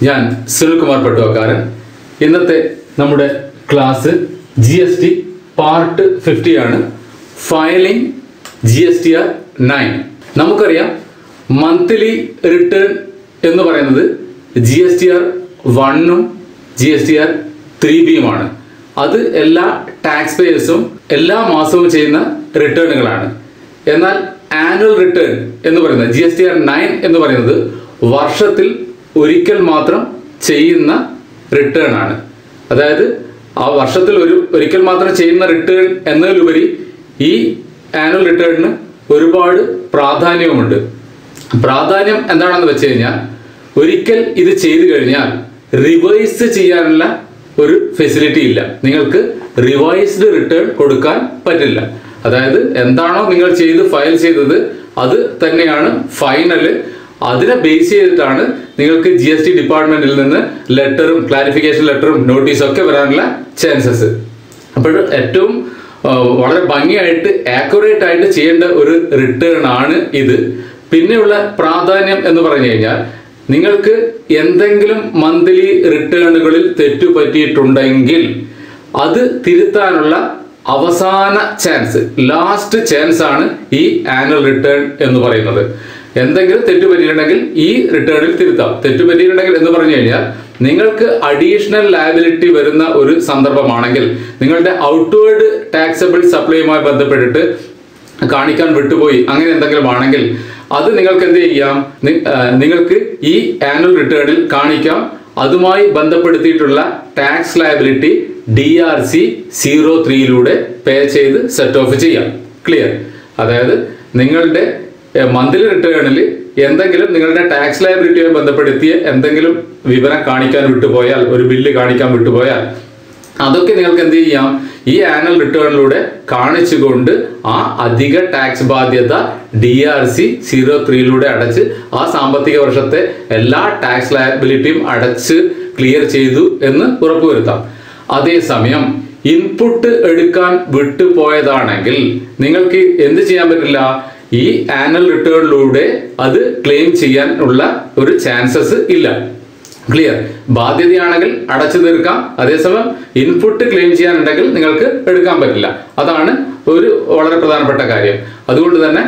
ഞാൻ സുനിൽകുമാർ പട്ടുവക്കാരൻ. ഇന്നത്തെ നമ്മുടെ ക്ലാസ് GST പാർട്ട് 50 ആണ്. Filing GSTR 9. നമുക്കറിയാം മന്ത്ലി റിട്ടേൺ എന്ന് പറയുന്നത് GSTR 1ഉം GSTR 3Bയുമാണ്. അത് എല്ലാ ടാക്സ് പേയേഴ്സും എല്ലാ മാസവും ചെയ്യുന്ന റിട്ടേണുകളാണ്. എന്നാൽ ആനുവൽ റിട്ടേൺ എന്ന് പറയുന്നത് GSTR 9 എന്ന് പറയുന്നത് വർഷത്തിൽ ഒരിക്കൽ മാത്രം ചെയ്യുന്ന റിട്ടേൺ ആണ്. അതായത് ആ വർഷത്തിൽ ഒരിക്കൽ മാത്രം ചെയ്യുന്ന റിട്ടേൺ എന്നതിലുപരി ഈ ആനുവൽ റിട്ടേണിന് ഒരുപാട് പ്രാധാന്യവുമുണ്ട്. പ്രാധാന്യം എന്താണെന്ന് വെച്ച് കഴിഞ്ഞാൽ, ഒരിക്കൽ ഇത് ചെയ്തു കഴിഞ്ഞാൽ റിവൈസ് ചെയ്യാനുള്ള ഒരു ഫെസിലിറ്റി ഇല്ല. നിങ്ങൾക്ക് റിവൈസ്ഡ് റിട്ടേൺ കൊടുക്കാൻ പറ്റില്ല. അതായത് എന്താണോ നിങ്ങൾ ഫയൽ ചെയ്തത് അത് തന്നെയാണ് ഫൈനല്. അതിനെ ബേസ് ചെയ്തിട്ടാണ് നിങ്ങൾക്ക് GST ഡിപ്പാർട്ട്മെന്റിൽ നിന്ന് ലെറ്ററും ക്ലാരിഫിക്കേഷൻ ലെറ്ററും നോട്ടീസും ഒക്കെ വരാനുള്ള ചാൻസസ്. അപ്പോൾ ഏറ്റവും വളരെ ഭംഗിയായിട്ട് ആക്യുറേറ്റ് ആയിട്ട് ചെയ്യേണ്ട ഒരു റിട്ടേൺ ആണ് ഇത്. പിന്നെയുള്ള പ്രാധാന്യം എന്ന് പറഞ്ഞു കഴിഞ്ഞാൽ, നിങ്ങൾക്ക് എന്തെങ്കിലും മന്ത്ലി റിട്ടേണുകളിൽ തെറ്റുപറ്റിയിട്ടുണ്ടെങ്കിൽ അത് തിരുത്താനുള്ള അവസാന ചാൻസ്, ലാസ്റ്റ് ചാൻസ് ആണ് ഈ ആനുവൽ റിട്ടേൺ എന്ന് പറയുന്നത്. എന്തെങ്കിലും തെറ്റുപറ്റിയിട്ടുണ്ടെങ്കിൽ ഈ റിട്ടേണിൽ തിരുത്താം. തെറ്റുപറ്റിയിട്ടുണ്ടെങ്കിൽ എന്ന് പറഞ്ഞു കഴിഞ്ഞാൽ, നിങ്ങൾക്ക് അഡീഷണൽ ലയബിലിറ്റി വരുന്ന ഒരു സന്ദർഭമാണെങ്കിൽ, നിങ്ങളുടെ ഔട്ട്വേർഡ് ടാക്സബിൾ സപ്ലൈയുമായി ബന്ധപ്പെട്ടിട്ട് കാണിക്കാൻ വിട്ടുപോയി, അങ്ങനെ എന്തെങ്കിലും ആണെങ്കിൽ അത് നിങ്ങൾക്ക് എന്ത് ചെയ്യാം, നിങ്ങൾക്ക് ഈ ആനുവൽ റിട്ടേണിൽ കാണിക്കാം. അതുമായി ബന്ധപ്പെടുത്തിയിട്ടുള്ള ടാക്സ് ലയബിലിറ്റി DRC 03 പേ ചെയ്ത് സെറ്റ് ഓഫ് ചെയ്യാം. ക്ലിയർ? അതായത് നിങ്ങളുടെ മന്ത്ലി റിട്ടേണിൽ എന്തെങ്കിലും നിങ്ങളുടെ ടാക്സ് ലയബിലിറ്റിയുമായി ബന്ധപ്പെടുത്തിയ എന്തെങ്കിലും വിവരം കാണിക്കാൻ വിട്ടുപോയാൽ, ഒരു ബില്ല് കാണിക്കാൻ വിട്ടുപോയാൽ, അതൊക്കെ നിങ്ങൾക്ക് എന്ത് ചെയ്യാം, ഈ ആനുവൽ റിട്ടേണിലൂടെ കാണിച്ചുകൊണ്ട് ആ അധിക ടാക്സ് ബാധ്യത DRC 03 അടച്ച് ആ സാമ്പത്തിക വർഷത്തെ എല്ലാ ടാക്സ് ലയബിലിറ്റിയും അടച്ച് ക്ലിയർ ചെയ്തു എന്ന് ഉറപ്പുവരുത്താം. അതേസമയം ഇൻപുട്ട് എടുക്കാൻ വിട്ടുപോയതാണെങ്കിൽ നിങ്ങൾക്ക് എന്ത് ചെയ്യാൻ പറ്റില്ല, ഈ ആനുവൽ റിട്ടേണിലൂടെ അത് ക്ലെയിം ചെയ്യാൻ ഉള്ള ഒരു ചാൻസസ് ഇല്ല. ക്ലിയർ? ബാധ്യതയാണെങ്കിൽ അടച്ചു തീർക്കാം, അതേസമയം ഇൻപുട്ട് ക്ലെയിം ചെയ്യാനുണ്ടെങ്കിൽ നിങ്ങൾക്ക് എടുക്കാൻ പറ്റില്ല. അതാണ് ഒരു വളരെ പ്രധാനപ്പെട്ട കാര്യം. അതുകൊണ്ട് തന്നെ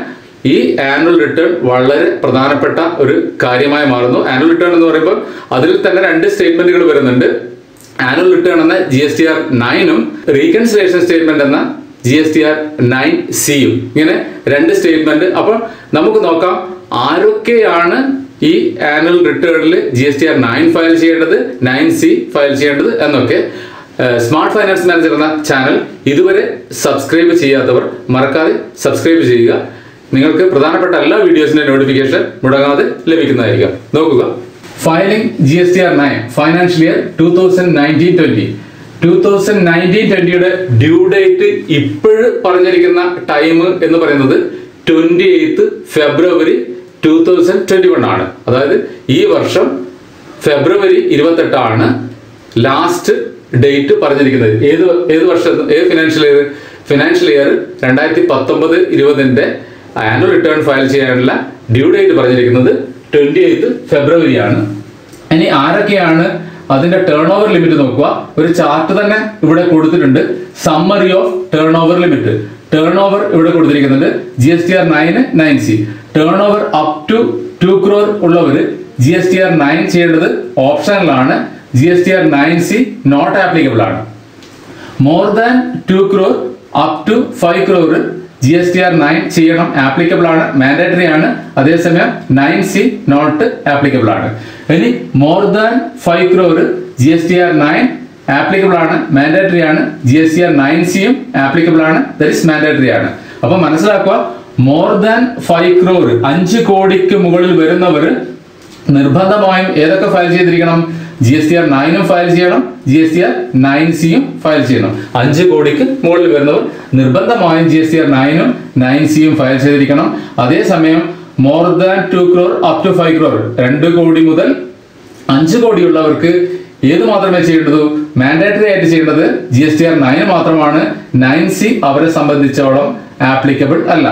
ഈ ആനുവൽ റിട്ടേൺ വളരെ പ്രധാനപ്പെട്ട ഒരു കാര്യമായി മാറുന്നു. ആനുവൽ റിട്ടേൺ എന്ന് പറയുമ്പോൾ അതിൽ തന്നെ 2 സ്റ്റേറ്റ്മെന്റുകൾ വരുന്നുണ്ട്. ആനുവൽ റിട്ടേൺ എന്ന GSTR 9ഉം റീകൺസിലേഷൻ സ്റ്റേറ്റ്മെന്റ് എന്ന GSTR 9Cയും, ഇങ്ങനെ 2 സ്റ്റേറ്റ്മെന്റ്. അപ്പോൾ നമുക്ക് നോക്കാം ആരൊക്കെയാണ് ഈ ആനുവൽ റിട്ടേണിൽ GSTR 9 ഫയൽ ചെയ്യേണ്ടത്, 9C ഫയൽ ചെയ്യേണ്ടത് എന്നൊക്കെ. സ്മാർട്ട് ഫൈനാൻസ് മാനേജർ എന്ന ചാനൽ ഇതുവരെ സബ്സ്ക്രൈബ് ചെയ്യാത്തവർ മറക്കാതെ സബ്സ്ക്രൈബ് ചെയ്യുക. നിങ്ങൾക്ക് പ്രധാനപ്പെട്ട എല്ലാ വീഡിയോസിന്റെ നോട്ടിഫിക്കേഷൻ മുടങ്ങാതെ ലഭിക്കുന്നതായിരിക്കും. നോക്കുക, ഫയലിംഗ് GSTR 9 ഫൈനാൻഷ്യൽ ഇയർ 2019-20. 2019-20യുടെ ഡ്യൂ ഡേറ്റ് ഇപ്പോഴും പറഞ്ഞിരിക്കുന്ന ടൈം എന്ന് പറയുന്നത് 28 ഫെബ്രുവരി 2021 ആണ്. അതായത് ഈ വർഷം ഫെബ്രുവരി 28 ആണ് ലാസ്റ്റ് ഡേറ്റ് പറഞ്ഞിരിക്കുന്നത്. ഏത് വർഷം, ഏത് ഫിനാൻഷ്യൽ ഇയർ 2019-20ന്റെ ആനുവൽ റിട്ടേൺ ഫയൽ ചെയ്യാനുള്ള ഡ്യൂ ഡേറ്റ് പറഞ്ഞിരിക്കുന്നത് 28 ഫെബ്രുവരി ആണ്. ഇനി ആരൊക്കെയാണ് അതിന്റെ ടേൺ ഓവർ ലിമിറ്റ് നോക്കുക. ഒരു ചാർട്ട് തന്നെ ഇവിടെ കൊടുത്തിട്ടുണ്ട്. Summary of turnover limit. Turnover ഇവിടെ കൊടുത്തിരിക്കുന്നുണ്ട്. GSTR 9 9C. Turnover up to 2 crore ഉള്ളവർ GSTR 9 ചെയ്യേണ്ടത് ഓപ്ഷണലാണ്. GSTR 9C നോട്ട് ആപ്ലിക്കബിൾ ആണ്. More than 2 crore up to 5 crore GSTR 9 ചെയ്യണം, ആപ്ലിക്കബിൾ ആണ്, മാൻഡേറ്ററി ആണ്. അതേസമയം 9C നോട്ട് ആപ്ലിക്കബിൾ ആണ്. ഇനി more than 5 crore GSTR 9 applicable ആണ്, മാൻഡേറ്ററി ആണ്. GSTR 9Cയും ആപ്ലിക്കബിൾ ആണ്, ദാറ്റ് ഈസ് മാൻഡേറ്ററി ആണ്. അപ്പൊ മനസ്സിലാക്കുക, മോർ ദാൻ 5 crore 5 കോടിക്ക് മുകളിൽ വരുന്നവർ നിർബന്ധമായും ഏതൊക്കെ ഫയൽ ചെയ്തിരിക്കണം, GSTR 9ഉം ഫയൽ ചെയ്യണം, GSTR 9Cയും ഫയൽ ചെയ്യണം. 5 കോടിക്ക് മുകളിൽ വരുന്നവർ നിർബന്ധമായും GSTR 9ഉം 9Cയും ഫയൽ ചെയ്തിരിക്കണം. അതേസമയം more than 2 crore up to 5 crore 2 കോടി മുതൽ 5 കോടിയുള്ളവർക്ക് ഏത് മാത്രമേ ചെയ്യേണ്ടത്, മാൻഡേറ്ററി ആയിട്ട് ചെയ്യേണ്ടത് GSTR 9 മാത്രമാണ്. 9C അവരെ സംബന്ധിച്ചോളം ആപ്ലിക്കബിൾ അല്ല.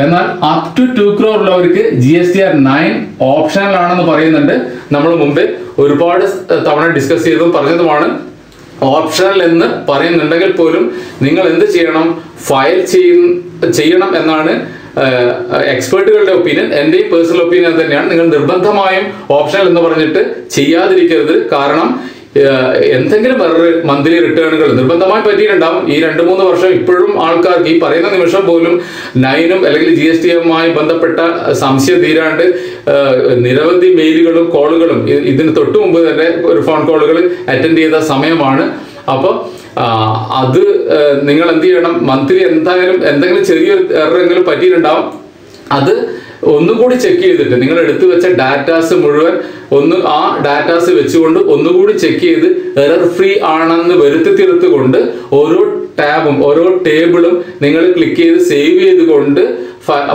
എന്നാൽ അപ് ടു 2 crore ഉള്ളവർക്ക് GSTR 9 ഓപ്ഷണലാണെന്ന് പറയുന്നുണ്ട്. നമ്മൾ മുമ്പേ ഒരുപാട് തവണ ഡിസ്കസ് ചെയ്തതും പറഞ്ഞതുമാണ്. ഓപ്ഷണൽ എന്ന് പറയുന്നുണ്ടെങ്കിൽ പോലും നിങ്ങൾ എന്ത് ചെയ്യണം, ഫയൽ ചെയ്യണം എന്നാണ് എക്സ്പേർട്ടുകളുടെ ഒപ്പീനിയൻ. എന്റെയും പേഴ്സണൽ ഒപ്പീനിയൻ തന്നെയാണ്. നിങ്ങൾ നിർബന്ധമായും ഓപ്ഷണൽ എന്ന് പറഞ്ഞിട്ട് ചെയ്യാതിരിക്കരുത്. കാരണം എന്തെങ്കിലും മന്ത്ലി റിട്ടേണുകൾ നിർബന്ധമായി പറ്റിയിട്ടുണ്ടാവും. ഈ 2-3 വർഷം ഇപ്പോഴും ആൾക്കാർക്ക് ഈ പറയുന്ന നിമിഷം പോലും 9 അല്ലെങ്കിൽ GST-യുമായി ബന്ധപ്പെട്ട സംശയം തീരാണ്ട് നിരവധി മെയിലുകളും കോളുകളും, ഇതിന് തൊട്ട് മുമ്പ് തന്നെ ഒരു ഫോൺ കോളുകൾ അറ്റൻഡ് ചെയ്ത സമയമാണ്. അപ്പോൾ അത് നിങ്ങൾ എന്ത് ചെയ്യണം, മന്ത്ലി എന്തായാലും എന്തെങ്കിലും ചെറിയൊരു എററെങ്കിലും പറ്റിയിട്ടുണ്ടാവും. അത് ഒന്നുകൂടി ചെക്ക് ചെയ്തിട്ട് നിങ്ങൾ എടുത്തു വെച്ച ഡാറ്റാസ് മുഴുവൻ ആ ഡാറ്റാസ് വെച്ചുകൊണ്ട് ഒന്നുകൂടി ചെക്ക് ചെയ്ത് എറർ ഫ്രീ ആണെന്ന് വരുത്തി തീർത്തുകൊണ്ട് ഓരോ ടാബും ഓരോ ടേബിളും നിങ്ങൾ ക്ലിക്ക് ചെയ്ത് സേവ് ചെയ്തുകൊണ്ട്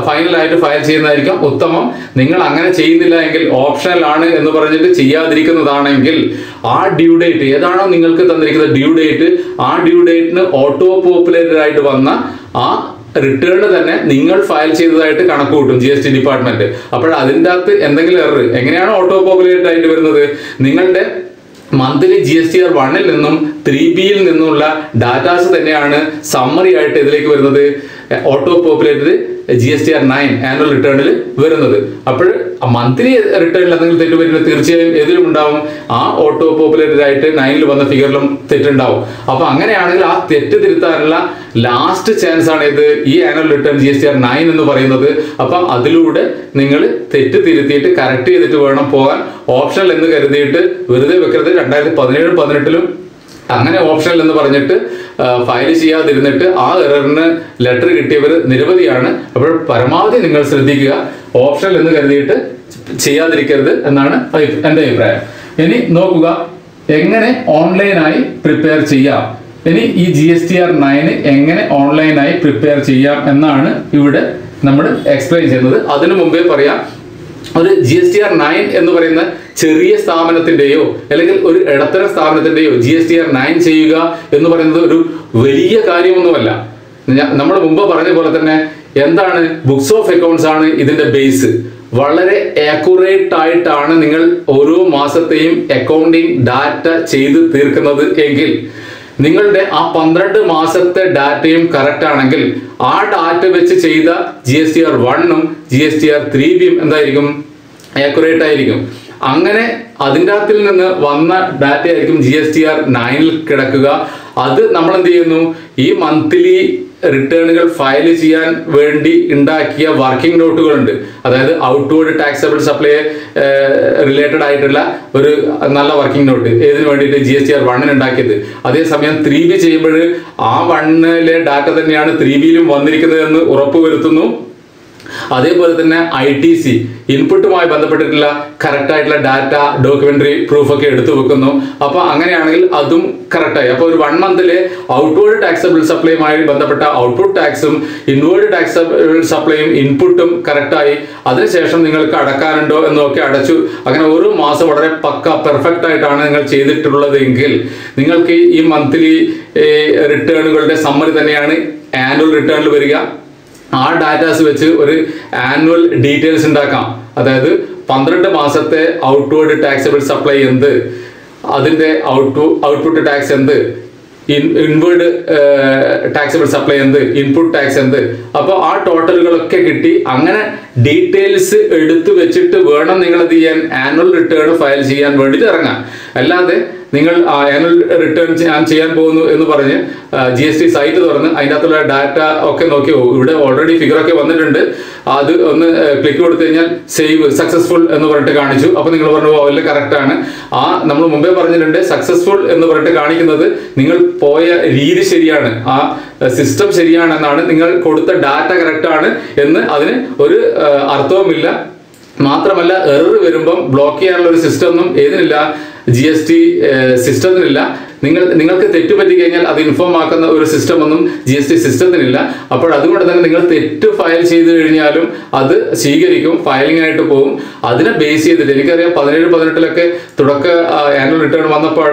ഫൈനലായിട്ട് ഫയൽ ചെയ്യുന്നതായിരിക്കും ഉത്തമം. നിങ്ങൾ അങ്ങനെ ചെയ്യുന്നില്ല എങ്കിൽ, ഓപ്ഷണൽ ആണ് എന്ന് പറഞ്ഞിട്ട് ചെയ്യാതിരിക്കുന്നതാണെങ്കിൽ, ആ ഡ്യൂ ഡേറ്റ് ഏതാണോ നിങ്ങൾക്ക് തന്നിരിക്കുന്ന ഡ്യൂ ഡേറ്റ്, ആ ഡ്യൂ ഡേറ്റിന് ഓട്ടോ പോപ്പുലേറ്റഡ് ആയിട്ട് വന്ന ആ റിട്ടേൺ തന്നെ നിങ്ങൾ ഫയൽ ചെയ്തതായിട്ട് കണക്ക് കൂട്ടും GST ഡിപ്പാർട്ട്മെന്റ്. അപ്പോൾ അതിൻ്റെ അകത്ത് എന്തെങ്കിലും എറർ എങ്ങനെയാണ് ഓട്ടോ പോപ്പുലേറ്റഡ് ആയിട്ട് വരുന്നത്, നിങ്ങളുടെ മന്ത്ലി GSTR 1 നിന്നും 3Bയിൽ നിന്നുള്ള ഡാറ്റാസ് തന്നെയാണ് സമ്മറി ആയിട്ട് ഇതിലേക്ക് വരുന്നത്, ഓട്ടോ പോപ്പുലേറ്റഡ് GSTR 9 ആനുവൽ റിട്ടേണിൽ വരുന്നത്. അപ്പോൾ മന്ത്ലി റിട്ടേണിൽ എന്തെങ്കിലും തെറ്റ് പറ്റുന്നത് തീർച്ചയായും ഏതിലും ഉണ്ടാവും, ആ ഓട്ടോ പോപ്പുലേറ്റഡ് ആയിട്ട് 9 വന്ന ഫിഗറിലും തെറ്റുണ്ടാവും. അപ്പൊ അങ്ങനെയാണെങ്കിൽ ആ തെറ്റ് തിരുത്താനുള്ള ലാസ്റ്റ് ചാൻസ് ആണ് ഇത് ഈ ആനുവൽ റിട്ടേൺ GSTR 9 എന്ന് പറയുന്നത്. അപ്പൊ അതിലൂടെ നിങ്ങൾ തെറ്റ് തിരുത്തിയിട്ട് കറക്റ്റ് ചെയ്തിട്ട് വേണം പോകാൻ. ഓപ്ഷണൽ എന്ന് കരുതിയിട്ട് വെറുതെ വെക്കരുത്. 2017-18 അങ്ങനെ ഓപ്ഷണൽ എന്ന് പറഞ്ഞിട്ട് ഫയൽ ചെയ്യാതിരുന്നിട്ട് ആ എററിന് ലെറ്റർ കിട്ടിയവർ നിരവധിയാണ്. അപ്പോൾ പരമാവധി നിങ്ങൾ ശ്രദ്ധിക്കുക, ഓപ്ഷണൽ എന്ന് കരുതിയിട്ട് ചെയ്യാതിരിക്കരുത് എന്നാണ് എൻ്റെ അഭിപ്രായം. ഇനി നോക്കുക എങ്ങനെ ഓൺലൈനായി പ്രിപ്പയർ ചെയ്യാം. ഇനി ഈ GSTR 9 എങ്ങനെ ഓൺലൈനായി പ്രിപ്പയർ ചെയ്യാം എന്നാണ് ഇവിടെ നമ്മൾ എക്സ്പ്ലെയിൻ ചെയ്യുന്നത്. അതിനു മുമ്പേ പറയാം, ഒരു GSTR 9 എന്ന് പറയുന്ന ചെറിയ സ്ഥാപനത്തിന്റെയോ അല്ലെങ്കിൽ ഒരു ഇടത്തരം സ്ഥാപനത്തിന്റെയോ GSTR 9 ചെയ്യുക എന്ന് പറയുന്നത് ഒരു വലിയ കാര്യമൊന്നുമല്ല. നമ്മൾ മുമ്പ് പറഞ്ഞ പോലെ തന്നെ എന്താണ്, ബുക്സ് ഓഫ് അക്കൗണ്ട്സ് ആണ് ഇതിന്റെ ബേസ്. വളരെ ആക്യുറേറ്റ് ആയിട്ടാണ് നിങ്ങൾ ഓരോ മാസത്തെയും അക്കൗണ്ടിങ് ഡാറ്റ ചെയ്ത് തീർക്കുന്നത് എങ്കിൽ, നിങ്ങളുടെ ആ 12 മാസത്തെ ഡാറ്റയും കറക്റ്റ് ആണെങ്കിൽ, ആ ഡാറ്റ വെച്ച് ചെയ്ത GSTR 1 GSTR 3 എന്തായിരിക്കും, ആക്യുറേറ്റ് ആയിരിക്കും. അങ്ങനെ അതിൻ്റെ അകത്തിൽ നിന്ന് വന്ന ഡാറ്റ ആയിരിക്കും GSTR 9 കിടക്കുക. അത് നമ്മൾ എന്ത് ചെയ്യുന്നു, ഈ മന്ത്ലി റിട്ടേണുകൾ ഫയൽ ചെയ്യാൻ വേണ്ടി ഉണ്ടാക്കിയ വർക്കിംഗ് നോട്ടുകളുണ്ട്. അതായത് ഔട്ട്വേർഡ് ടാക്സബിൾ സപ്ലൈ റിലേറ്റഡ് ആയിട്ടുള്ള ഒരു നല്ല വർക്കിംഗ് നോട്ട് ഏതിനു വേണ്ടിയിട്ട് GSTR 1 ഉണ്ടാക്കിയത്. അതേസമയം 3B ചെയ്യുമ്പോൾ ആ 1 ഡാറ്റ തന്നെയാണ് 3Bയിലും വന്നിരിക്കുന്നത് എന്ന് ഉറപ്പുവരുത്തുന്നു. അതേപോലെ തന്നെ ITC ഇൻപുട്ടുമായി ബന്ധപ്പെട്ടിട്ടുള്ള കറക്റ്റ് ആയിട്ടുള്ള ഡാറ്റ, ഡോക്യുമെന്ററി പ്രൂഫ് ഒക്കെ എടുത്തു വെക്കുന്നു. അപ്പൊ അങ്ങനെയാണെങ്കിൽ അതും കറക്റ്റായി. അപ്പൊ ഒരു 1 മന്തിലെ ഔട്ട്വേർഡ് ടാക്സബിൾ സപ്ലൈയുമായി ബന്ധപ്പെട്ട ഔട്ട്പുട്ട് ടാക്സും ഇൻവേർഡ് ടാക്സബിൾ സപ്ലൈയും ഇൻപുട്ടും കറക്റ്റായി. അതിനുശേഷം നിങ്ങൾക്ക് അടക്കാനുണ്ടോ എന്നൊക്കെ അടച്ചു. അങ്ങനെ ഓരോ മാസം വളരെ പക്ക പെർഫെക്റ്റ് ആയിട്ടാണ് നിങ്ങൾ ചെയ്തിട്ടുള്ളതെങ്കിൽ, നിങ്ങൾക്ക് ഈ മന്ത്ലി റിട്ടേണുകളുടെ സമ്മറി തന്നെയാണ് ആനുവൽ റിട്ടേണിൽ വരിക. ആ ഡാറ്റാസ് വെച്ച് ഒരു ആനുവൽ ഡീറ്റെയിൽസ് ഉണ്ടാക്കാം. അതായത് 12 മാസത്തെ ഔട്ട്വേർഡ് ടാക്സബിൾ സപ്ലൈ എന്ത്, അതിൻ്റെ ഔട്ട്പുട്ട് ടാക്സ് എന്ത്, ഇൻവേർഡ് ടാക്സബിൾ സപ്ലൈ എന്ത്, ഇൻപുട്ട് ടാക്സ് എന്ത്. അപ്പോൾ ആ ടോട്ടലുകളൊക്കെ കിട്ടി. അങ്ങനെ ഡീറ്റെയിൽസ് എടുത്തു വെച്ചിട്ട് വേണം നിങ്ങൾ എന്ത് ചെയ്യാൻ, ആനുവൽ റിട്ടേൺ ഫയൽ ചെയ്യാൻ വേണ്ടിയിട്ട് ഇറങ്ങാൻ. അല്ലാതെ നിങ്ങൾ ആനുവൽ റിട്ടേൺ ഞാൻ ചെയ്യാൻ പോകുന്നു എന്ന് പറഞ്ഞ് GST സൈറ്റ് തുറന്ന് അതിൻ്റെ അകത്തുള്ള ഡാറ്റ ഒക്കെ നോക്കി, ഇവിടെ ഓൾറെഡി ഫിഗറൊക്കെ വന്നിട്ടുണ്ട്, അത് ഒന്ന് ക്ലിക്ക് കൊടുത്തു കഴിഞ്ഞാൽ സേവ് സക്സസ്ഫുൾ എന്ന് പറഞ്ഞിട്ട് കാണിച്ചു. അപ്പോൾ നിങ്ങൾ പറഞ്ഞു എല്ലാം കറക്റ്റാണ്. നമ്മൾ മുമ്പേ പറഞ്ഞിട്ടുണ്ട്, സക്സസ്ഫുൾ എന്ന് പറഞ്ഞിട്ട് കാണിക്കുന്നത് നിങ്ങൾ പോയ രീതി ശരിയാണ്, ആ സിസ്റ്റം ശരിയാണെന്നാണ്, നിങ്ങൾ കൊടുത്ത ഡാറ്റ കറക്റ്റാണ് എന്ന് അതിന് ഒരു അർത്ഥവുമില്ല. മാത്രമല്ല എറർ വരുമ്പം ബ്ലോക്ക് ചെയ്യാനുള്ള ഒരു സിസ്റ്റം ഒന്നും ഏതിനില്ല, GST സിസ്റ്റത്തിനില്ല. നിങ്ങൾക്ക് തെറ്റ് പറ്റി കഴിഞ്ഞാൽ അത് ഇൻഫോം ആക്കുന്ന ഒരു സിസ്റ്റം ഒന്നും GST സിസ്റ്റത്തിനില്ല. അപ്പോൾ അതുകൊണ്ട് തന്നെ നിങ്ങൾ തെറ്റ് ഫയൽ ചെയ്ത് കഴിഞ്ഞാലും അത് സ്വീകരിക്കും, ഫയലിംഗ് ആയിട്ട് പോകും. അതിനെ ബേസ് ചെയ്തിട്ട് എനിക്കറിയാം 17-18 തുടക്ക ആനുവൽ റിട്ടേൺ വന്നപ്പോൾ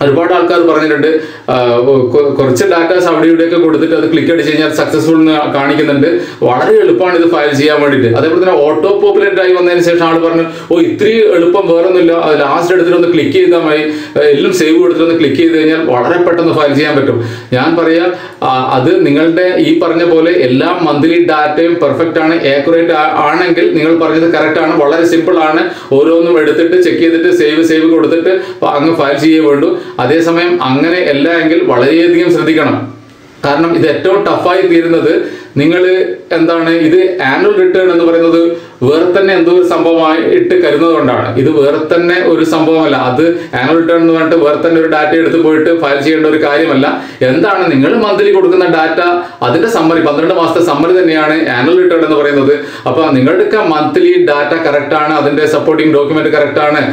ഒരുപാട് ആൾക്കാർ പറഞ്ഞിട്ടുണ്ട് കുറച്ച് ഡാറ്റാസ് അവിടെ ഇവിടെയൊക്കെ കൊടുത്തിട്ട് അത് ക്ലിക്ക് അടിച്ച് കഴിഞ്ഞാൽ സക്സസ്ഫുൾ എന്ന് കാണിക്കുന്നുണ്ട്. വളരെ എളുപ്പമാണ് ഇത് ഫയൽ ചെയ്യാൻ വേണ്ടിയിട്ട്. അതേപോലെ തന്നെ ഓട്ടോ പോപ്പുലേറ്റ് ആയി വന്നതിന് ശേഷം ആൾ പറഞ്ഞു ഇത്രയും എളുപ്പം വേറൊന്നുമില്ല, അത് ലാസ്റ്റ് എടുത്തിട്ട് ഒന്ന് ക്ലിക്ക് ചെയ്താൽ മതി, എല്ലാം സേവ് കൊടുത്തിട്ട് ഒന്ന് ക്ലിക്ക് ചെയ്ത് കഴിഞ്ഞാൽ വളരെ പെട്ടെന്ന് ഫയൽ ചെയ്യാൻ പറ്റും. ഞാൻ പറയാം അത് നിങ്ങളുടെ ഈ പറഞ്ഞ പോലെ എല്ലാ മന്ത്ലി ഡാറ്റയും പെർഫെക്റ്റ് ആണ്, ആക്യുറേറ്റ് ആണെങ്കിൽ നിങ്ങൾ പറഞ്ഞത് കറക്റ്റ് ആണ്, വളരെ സിമ്പിൾ ആണ്. ഓരോന്നും എടുത്തിട്ട് ചെക്ക് ചെയ്തിട്ട് സേവ് കൊടുത്തിട്ട് അങ്ങ് ഫയൽ ചെയ്യേ വേണ്ടു. അതേസമയം അങ്ങനെ അല്ല എങ്കിൽ വളരെയധികം ശ്രദ്ധിക്കണം. കാരണം ഇത് ഏറ്റവും ടഫായി തീരുന്നത് നിങ്ങൾ എന്താണ് ഇത് ആനുവൽ റിട്ടേൺ എന്ന് പറയുന്നത് വേറെ തന്നെ എന്തോ ഒരു സംഭവമായിട്ട് കരുതുന്നത് കൊണ്ടാണ്. ഇത് വേറെ തന്നെ ഒരു സംഭവമല്ല. അത് ആനുവൽ റിട്ടേൺ എന്ന് പറഞ്ഞിട്ട് വേറെ തന്നെ ഒരു ഡാറ്റ എടുത്ത് പോയിട്ട് ഫയൽ ചെയ്യേണ്ട ഒരു കാര്യമല്ല. എന്താണ് നിങ്ങൾ മന്ത്ലി കൊടുക്കുന്ന ഡാറ്റ, അതിന്റെ സമ്മറി 12 മാസത്തെ സമ്മറി തന്നെയാണ് ആനുവൽ റിട്ടേൺ എന്ന് പറയുന്നത്. അപ്പൊ നിങ്ങളുടെ മന്ത്ലി ഡാറ്റ കറക്റ്റ് ആണ്, അതിന്റെ സപ്പോർട്ടിംഗ് ഡോക്യുമെന്റ് കറക്റ്റ് ആണ്,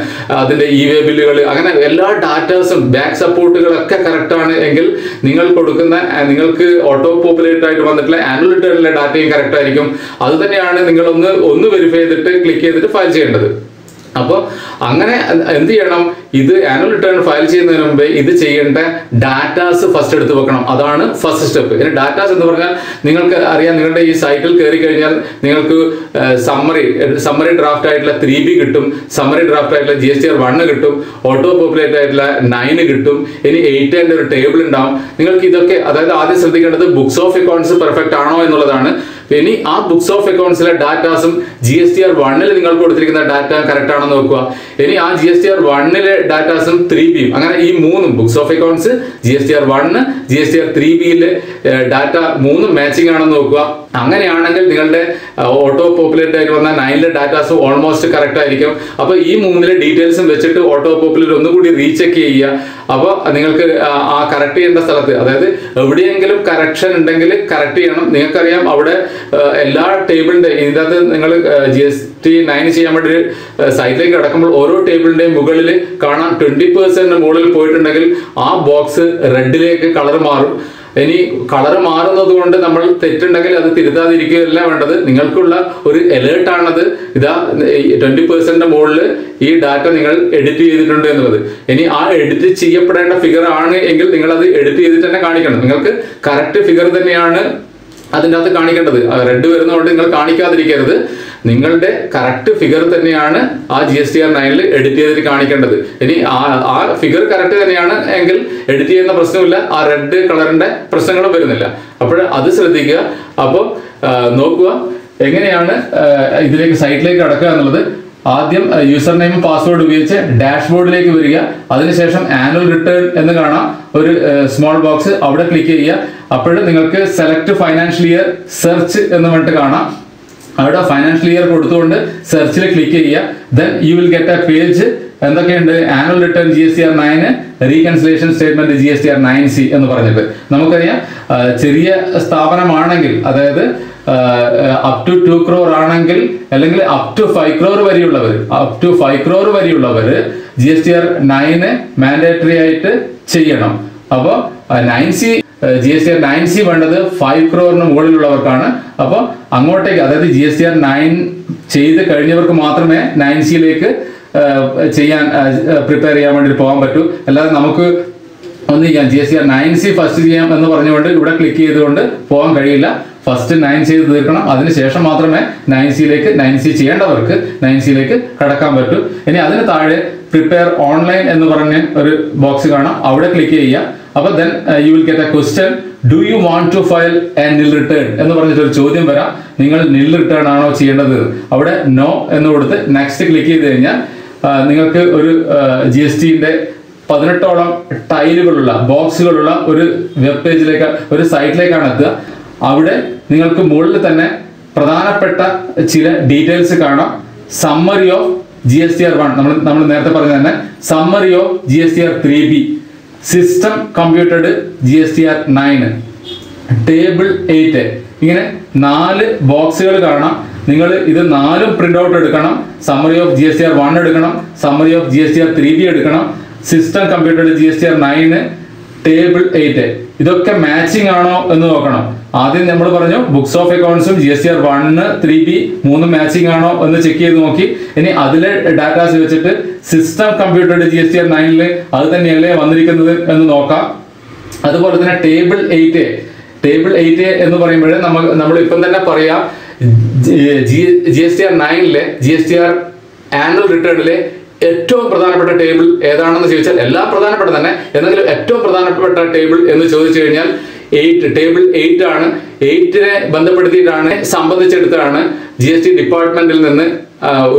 അതിന്റെ ഇ-വേ ബില്ലുകൾ അങ്ങനെ എല്ലാ ഡാറ്റാസും ബാക്ക് സപ്പോർട്ടുകളൊക്കെ കറക്റ്റ് ആണ് എങ്കിൽ നിങ്ങൾ കൊടുക്കുന്ന നിങ്ങൾക്ക് ഓട്ടോ പോപ്പുലേറ്റ് ആയിട്ട് വന്നിട്ടുള്ള ആനുവൽ റിട്ടേണിലെ ഡാറ്റയും കറക്റ്റ് ആയിരിക്കും. അത് തന്നെയാണ് നിങ്ങൾ ഒന്ന് വെരിഫൈ ചെയ്തിട്ട് ക്ലിക്ക് ചെയ്തിട്ട് ഫയൽ ചെയ്യേണ്ടത്. അപ്പോൾ അങ്ങനെ എന്ത് ചെയ്യണം, ഇത് ആനുവൽ റിട്ടേൺ ഫയൽ ചെയ്യുന്നതിന് മുമ്പേ ഇത് ചെയ്യേണ്ട ഡാറ്റാസ് ഫസ്റ്റ് എടുത്ത് വെക്കണം. അതാണ് ഫസ്റ്റ് സ്റ്റെപ്പ്. ഇനി ഡാറ്റാസ് എന്ന് പറഞ്ഞാൽ നിങ്ങൾക്ക് അറിയാം, നിങ്ങളുടെ ഈ സൈറ്റിൽ കയറി കഴിഞ്ഞാൽ നിങ്ങൾക്ക് സമ്മറി ഡ്രാഫ്റ്റ് ആയിട്ടുള്ള 3B കിട്ടും, സമ്മറി ഡ്രാഫ്റ്റ് ആയിട്ടുള്ള GSTR 1 കിട്ടും, ഓട്ടോ പോപ്പുലേറ്റ് ആയിട്ടുള്ള 9 കിട്ടും, ഇനി 8 ന്റെ ഒരു ടേബിൾ ഉണ്ടാവും. നിങ്ങൾക്ക് ഇതൊക്കെ അതായത് ആദ്യം ശ്രദ്ധിക്കേണ്ടത് ബുക്സ് ഓഫ് അക്കൗണ്ട്സ് പെർഫെക്റ്റ് ആണോ എന്നുള്ളതാണ്. ഇനി ആ ബുക്സ് ഓഫ് അക്കൗണ്ട്സിലെ ഡാറ്റാസും GSTR 1 നിങ്ങൾ കൊടുത്തിരിക്കുന്ന ഡാറ്റ കറക്റ്റ് ആണെന്ന് നോക്കുക. ഇനി ആ GSTR 1 ഡാറ്റാസും 3B അങ്ങനെ ഈ മൂന്നും books of accounts, GSTR 1, GSTR 3B data മൂന്നും മാച്ചിങ് ആണെന്ന് നോക്കുക. അങ്ങനെയാണെങ്കിൽ നിങ്ങളുടെ ഓട്ടോ പോപ്പുലേറ്റ് ആയിട്ട് വന്ന 9 ഡാറ്റാസ് ഓൾമോസ്റ്റ് കറക്റ്റ് ആയിരിക്കും. അപ്പൊ ഈ 3 ഡീറ്റെയിൽസും വെച്ചിട്ട് ഓട്ടോ പോപ്പുലേറ്റ് ഒന്നുകൂടി റീചെക്ക് ചെയ്യുക. അപ്പോൾ നിങ്ങൾക്ക് ആ കറക്റ്റ് ചെയ്യേണ്ട സ്ഥലത്ത് അതായത് എവിടെയെങ്കിലും കറക്ഷൻ ഉണ്ടെങ്കിൽ കറക്റ്റ് ചെയ്യണം. നിങ്ങൾക്കറിയാം അവിടെ എല്ലാ ടേബിളിന്റെ ഇതിനകത്ത് നിങ്ങൾ GST 9 ചെയ്യാൻ വേണ്ടി സൈറ്റിലേക്ക് കിടക്കുമ്പോൾ ഓരോ ടേബിളിന്റെയും മുകളിൽ കാണാം 20% മുകളിൽ പോയിട്ടുണ്ടെങ്കിൽ ആ ബോക്സ് റെഡിലേക്ക് കളർ മാറും. ഇനി കളർ മാറുന്നത് കൊണ്ട് നമ്മൾ തെറ്റുണ്ടെങ്കിൽ അത് തിരുത്താതിരിക്കുകയല്ല വേണ്ടത്. നിങ്ങൾക്കുള്ള ഒരു അലേർട്ട് ആണത്. ഇതാ 20% മുകളിൽ ഈ ഡാറ്റ നിങ്ങൾ എഡിറ്റ് ചെയ്തിട്ടുണ്ട് എന്നുള്ളത്. ഇനി ആ എഡിറ്റ് ചെയ്യപ്പെടേണ്ട ഫിഗർ ആണ് എങ്കിൽ നിങ്ങൾ അത് എഡിറ്റ് ചെയ്തിട്ട് തന്നെ കാണിക്കണം. നിങ്ങൾക്ക് കറക്റ്റ് ഫിഗർ തന്നെയാണ് അതിൻ്റെ അകത്ത് കാണിക്കേണ്ടത്. റെഡ് വരുന്നതുകൊണ്ട് നിങ്ങൾ കാണിക്കാതിരിക്കരുത്. നിങ്ങളുടെ കറക്റ്റ് ഫിഗർ തന്നെയാണ് ആ GSTR 9 എഡിറ്റ് ചെയ്തിട്ട് കാണിക്കേണ്ടത്. ഇനി ആ ഫിഗർ കറക്റ്റ് തന്നെയാണ് എങ്കിൽ എഡിറ്റ് ചെയ്യുന്ന പ്രശ്നമില്ല, ആ റെഡ് കളറിന്റെ പ്രശ്നങ്ങളും വരുന്നില്ല. അപ്പോൾ അത് ശ്രദ്ധിക്കുക. അപ്പോൾ നോക്കുക എങ്ങനെയാണ് ഇതിലേക്ക് സൈറ്റിലേക്ക് കടക്കുക എന്നുള്ളത്. ആദ്യം യൂസർ നെയിം പാസ്വേഡ് ഉപയോഗിച്ച് ഡാഷ്ബോർഡിലേക്ക് വരിക. അതിനുശേഷം ആനുവൽ റിട്ടേൺ എന്ന് കാണാം ഒരു സ്മോൾ ബോക്സ്, അവിടെ ക്ലിക്ക് ചെയ്യുക. അപ്പോഴും നിങ്ങൾക്ക് സെലക്ട് ഫൈനാൻഷ്യൽ ഇയർ സെർച്ച് എന്ന് പറഞ്ഞിട്ട് കാണാം. അവിടെ ഫൈനാൻഷ്യൽ ഇയർ കൊടുത്തുകൊണ്ട് സെർച്ചിൽ ക്ലിക്ക് ചെയ്യുക. Then you will get a page. എന്തൊക്കെയുണ്ട്? Annual return GSTR 9, reconciliation statement GSTR 9C എന്ന് പറഞ്ഞിട്ട്. നമുക്കറിയാം ചെറിയ സ്ഥാപനമാണെങ്കിൽ അതായത് അപ് ടു 2 crore ആണെങ്കിൽ അല്ലെങ്കിൽ അപ് ടു 5 crore വരെയുള്ളവർ GSTR 9 മാൻഡേറ്ററി ആയിട്ട് ചെയ്യണം. അപ്പോൾ 9C GSTR 9C വേണ്ടത് 5 crore മുകളിലുള്ളവർക്കാണ്. അപ്പോൾ അങ്ങോട്ടേക്ക് അതായത് GSTR 9 ചെയ്ത് കഴിഞ്ഞവർക്ക് മാത്രമേ 9C പ്രിപ്പയർ ചെയ്യാൻ വേണ്ടി പോകാൻ പറ്റൂ. അല്ലാതെ നമുക്ക് ഒന്ന് ചെയ്യാം GSTR 9C ഫസ്റ്റ് ചെയ്യാം എന്ന് പറഞ്ഞുകൊണ്ട് ഇവിടെ ക്ലിക്ക് ചെയ്തുകൊണ്ട് പോകാൻ കഴിയില്ല. ഫസ്റ്റ് 9 ചെയ്ത് തീർക്കണം. അതിനുശേഷം മാത്രമേ 9C ചെയ്യേണ്ടവർക്ക് 9C കടക്കാൻ പറ്റൂ. ഇനി അതിന് താഴെ പ്രിപ്പയർ ഓൺലൈൻ എന്ന് പറഞ്ഞ ഒരു ബോക്സ് കാണാം, അവിടെ ക്ലിക്ക് ചെയ്യുക. അപ്പോൾ then you will get a question, do you want to file a nil return എന്ന് പറഞ്ഞിട്ടൊരു ചോദ്യം വരാം. നിങ്ങൾ നിൽ റിട്ടേൺ ആണോ ചെയ്യേണ്ടത്? അവിടെ നോ എന്ന് കൊടുത്ത് നെക്സ്റ്റ് ക്ലിക്ക് ചെയ്ത് കഴിഞ്ഞാൽ നിങ്ങൾക്ക് ഒരു GSTന്റെ 18ഓളം ടൈലുകളുള്ള ബോക്സുകളുള്ള ഒരു വെബ് പേജിലേക്ക് ഒരു സൈറ്റിലേക്കാണ് എത്തുക. അവിടെ നിങ്ങൾക്ക് മുകളിൽ തന്നെ പ്രധാനപ്പെട്ട ചില ഡീറ്റെയിൽസ് കാണാം. സമ്മറി ഓഫ് GSTR 1 നമ്മൾ നേരത്തെ പറഞ്ഞ തന്നെ summary of GSTR 3B, system computed GSTR 9, table 8 ഇങ്ങനെ 4 ബോക്സുകൾ കാണാം. നിങ്ങൾ ഇത് 4ഉം പ്രിന്റ് ഔട്ട് എടുക്കണം. സമ്മറി ഓഫ് GSTR 1 എടുക്കണം, സമ്മറി ഓഫ് GSTR 3B എടുക്കണം, സിസ്റ്റം കമ്പ്യൂട്ടഡ് GSTR 9, ടേബിൾ 8 ഇതൊക്കെ മാച്ചിങ് ആണോ എന്ന് നോക്കണം. ആദ്യം നമ്മൾ പറഞ്ഞു ബുക്സ് ഓഫ് അക്കൗണ്ട്സും GSTR 1, 3B 3 മാച്ചിങ് ആണോ എന്ന് ചെക്ക് ചെയ്ത് നോക്കി. ഇനി അതിലെ ഡാറ്റാസ് വെച്ചിട്ട് സിസ്റ്റം കമ്പ്യൂട്ടറുടെ GSTR 9 അത് തന്നെയല്ലേ വന്നിരിക്കുന്നത് എന്ന് നോക്കാം. അതുപോലെ തന്നെ ടേബിൾ 8 എന്ന് പറയുമ്പോൾ നമ്മൾ ഇപ്പം തന്നെ പറയാം GSTR 9 GSTR ആനുവൽ റിട്ടേണിലെ ഏറ്റവും പ്രധാനപ്പെട്ട ടേബിൾ ഏതാണെന്ന് ചോദിച്ചാൽ എല്ലാം പ്രധാനപ്പെട്ട തന്നെ, എന്തെങ്കിലും ഏറ്റവും പ്രധാനപ്പെട്ട ടേബിൾ എന്ന് ചോദിച്ചു കഴിഞ്ഞാൽ ടേബിൾ 8 ആണ്. 8നെ ബന്ധപ്പെടുത്തിയിട്ടാണ് സംബന്ധിച്ചെടുത്താണ് GST ഡിപ്പാർട്ട്മെന്റിൽ നിന്ന്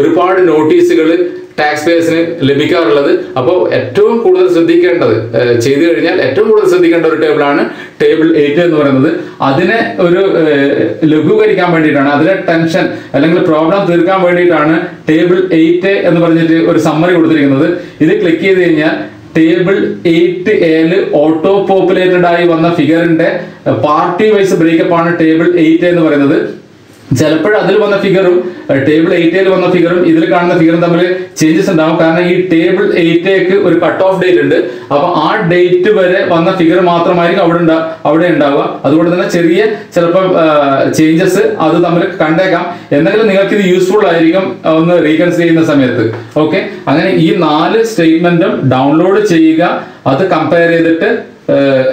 ഒരുപാട് നോട്ടീസുകൾ ടാക്സ് പേയേഴ്സിന് ലഭിക്കാറുള്ളത്. അപ്പോൾ ഏറ്റവും കൂടുതൽ ശ്രദ്ധിക്കേണ്ടത് ചെയ്തു കഴിഞ്ഞാൽ ഏറ്റവും കൂടുതൽ ശ്രദ്ധിക്കേണ്ട ഒരു ടേബിളാണ് ടേബിൾ 8 എന്ന് പറയുന്നത്. അതിനെ ഒരു ലഘൂകരിക്കാൻ വേണ്ടിയിട്ടാണ്, അതിലെ ടെൻഷൻ അല്ലെങ്കിൽ പ്രോബ്ലം തീർക്കാൻ വേണ്ടിയിട്ടാണ് ടേബിൾ 8 എന്ന് പറഞ്ഞിട്ട് ഒരു സമ്മറി കൊടുത്തിരിക്കുന്നത്. ഇത് ക്ലിക്ക് ചെയ്ത് കഴിഞ്ഞാൽ ടേബിൾ 8A ഓട്ടോ പോപ്പുലേറ്റഡ് ആയി വന്ന ഫിഗറിന്റെ പാർട്ടി വൈസ് ബ്രേക്കപ്പ് ആണ് ടേബിൾ 8 എന്ന് പറയുന്നത്. ചിലപ്പോഴും അതിൽ വന്ന ഫിഗറും ടേബിൾ 8 വന്ന ഫിഗറും ഇതിൽ കാണുന്ന ഫിഗറും തമ്മിൽ ചേഞ്ചസ് ഉണ്ടാവും. കാരണം ഈ ടേബിൾ 8 ഒരു കട്ട് ഓഫ് ഡേറ്റ് ഉണ്ട്. അപ്പൊ ആ ഡേറ്റ് വരെ വന്ന ഫിഗർ മാത്രമായിരിക്കും അവിടെ ഉണ്ടാവുക. അതുകൊണ്ട് തന്നെ ചെറിയ ചിലപ്പോൾ ചേഞ്ചസ് അത് തമ്മിൽ കണ്ടേക്കാം. എന്തെങ്കിലും നിങ്ങൾക്ക് ഇത് യൂസ്ഫുൾ ആയിരിക്കും ഒന്ന് റീകൺസിഡർ ചെയ്യുന്ന സമയത്ത്. ഓക്കെ, അങ്ങനെ ഈ 4 സ്റ്റേറ്റ്മെന്റും ഡൗൺലോഡ് ചെയ്യുക. അത് കമ്പയർ ചെയ്തിട്ട്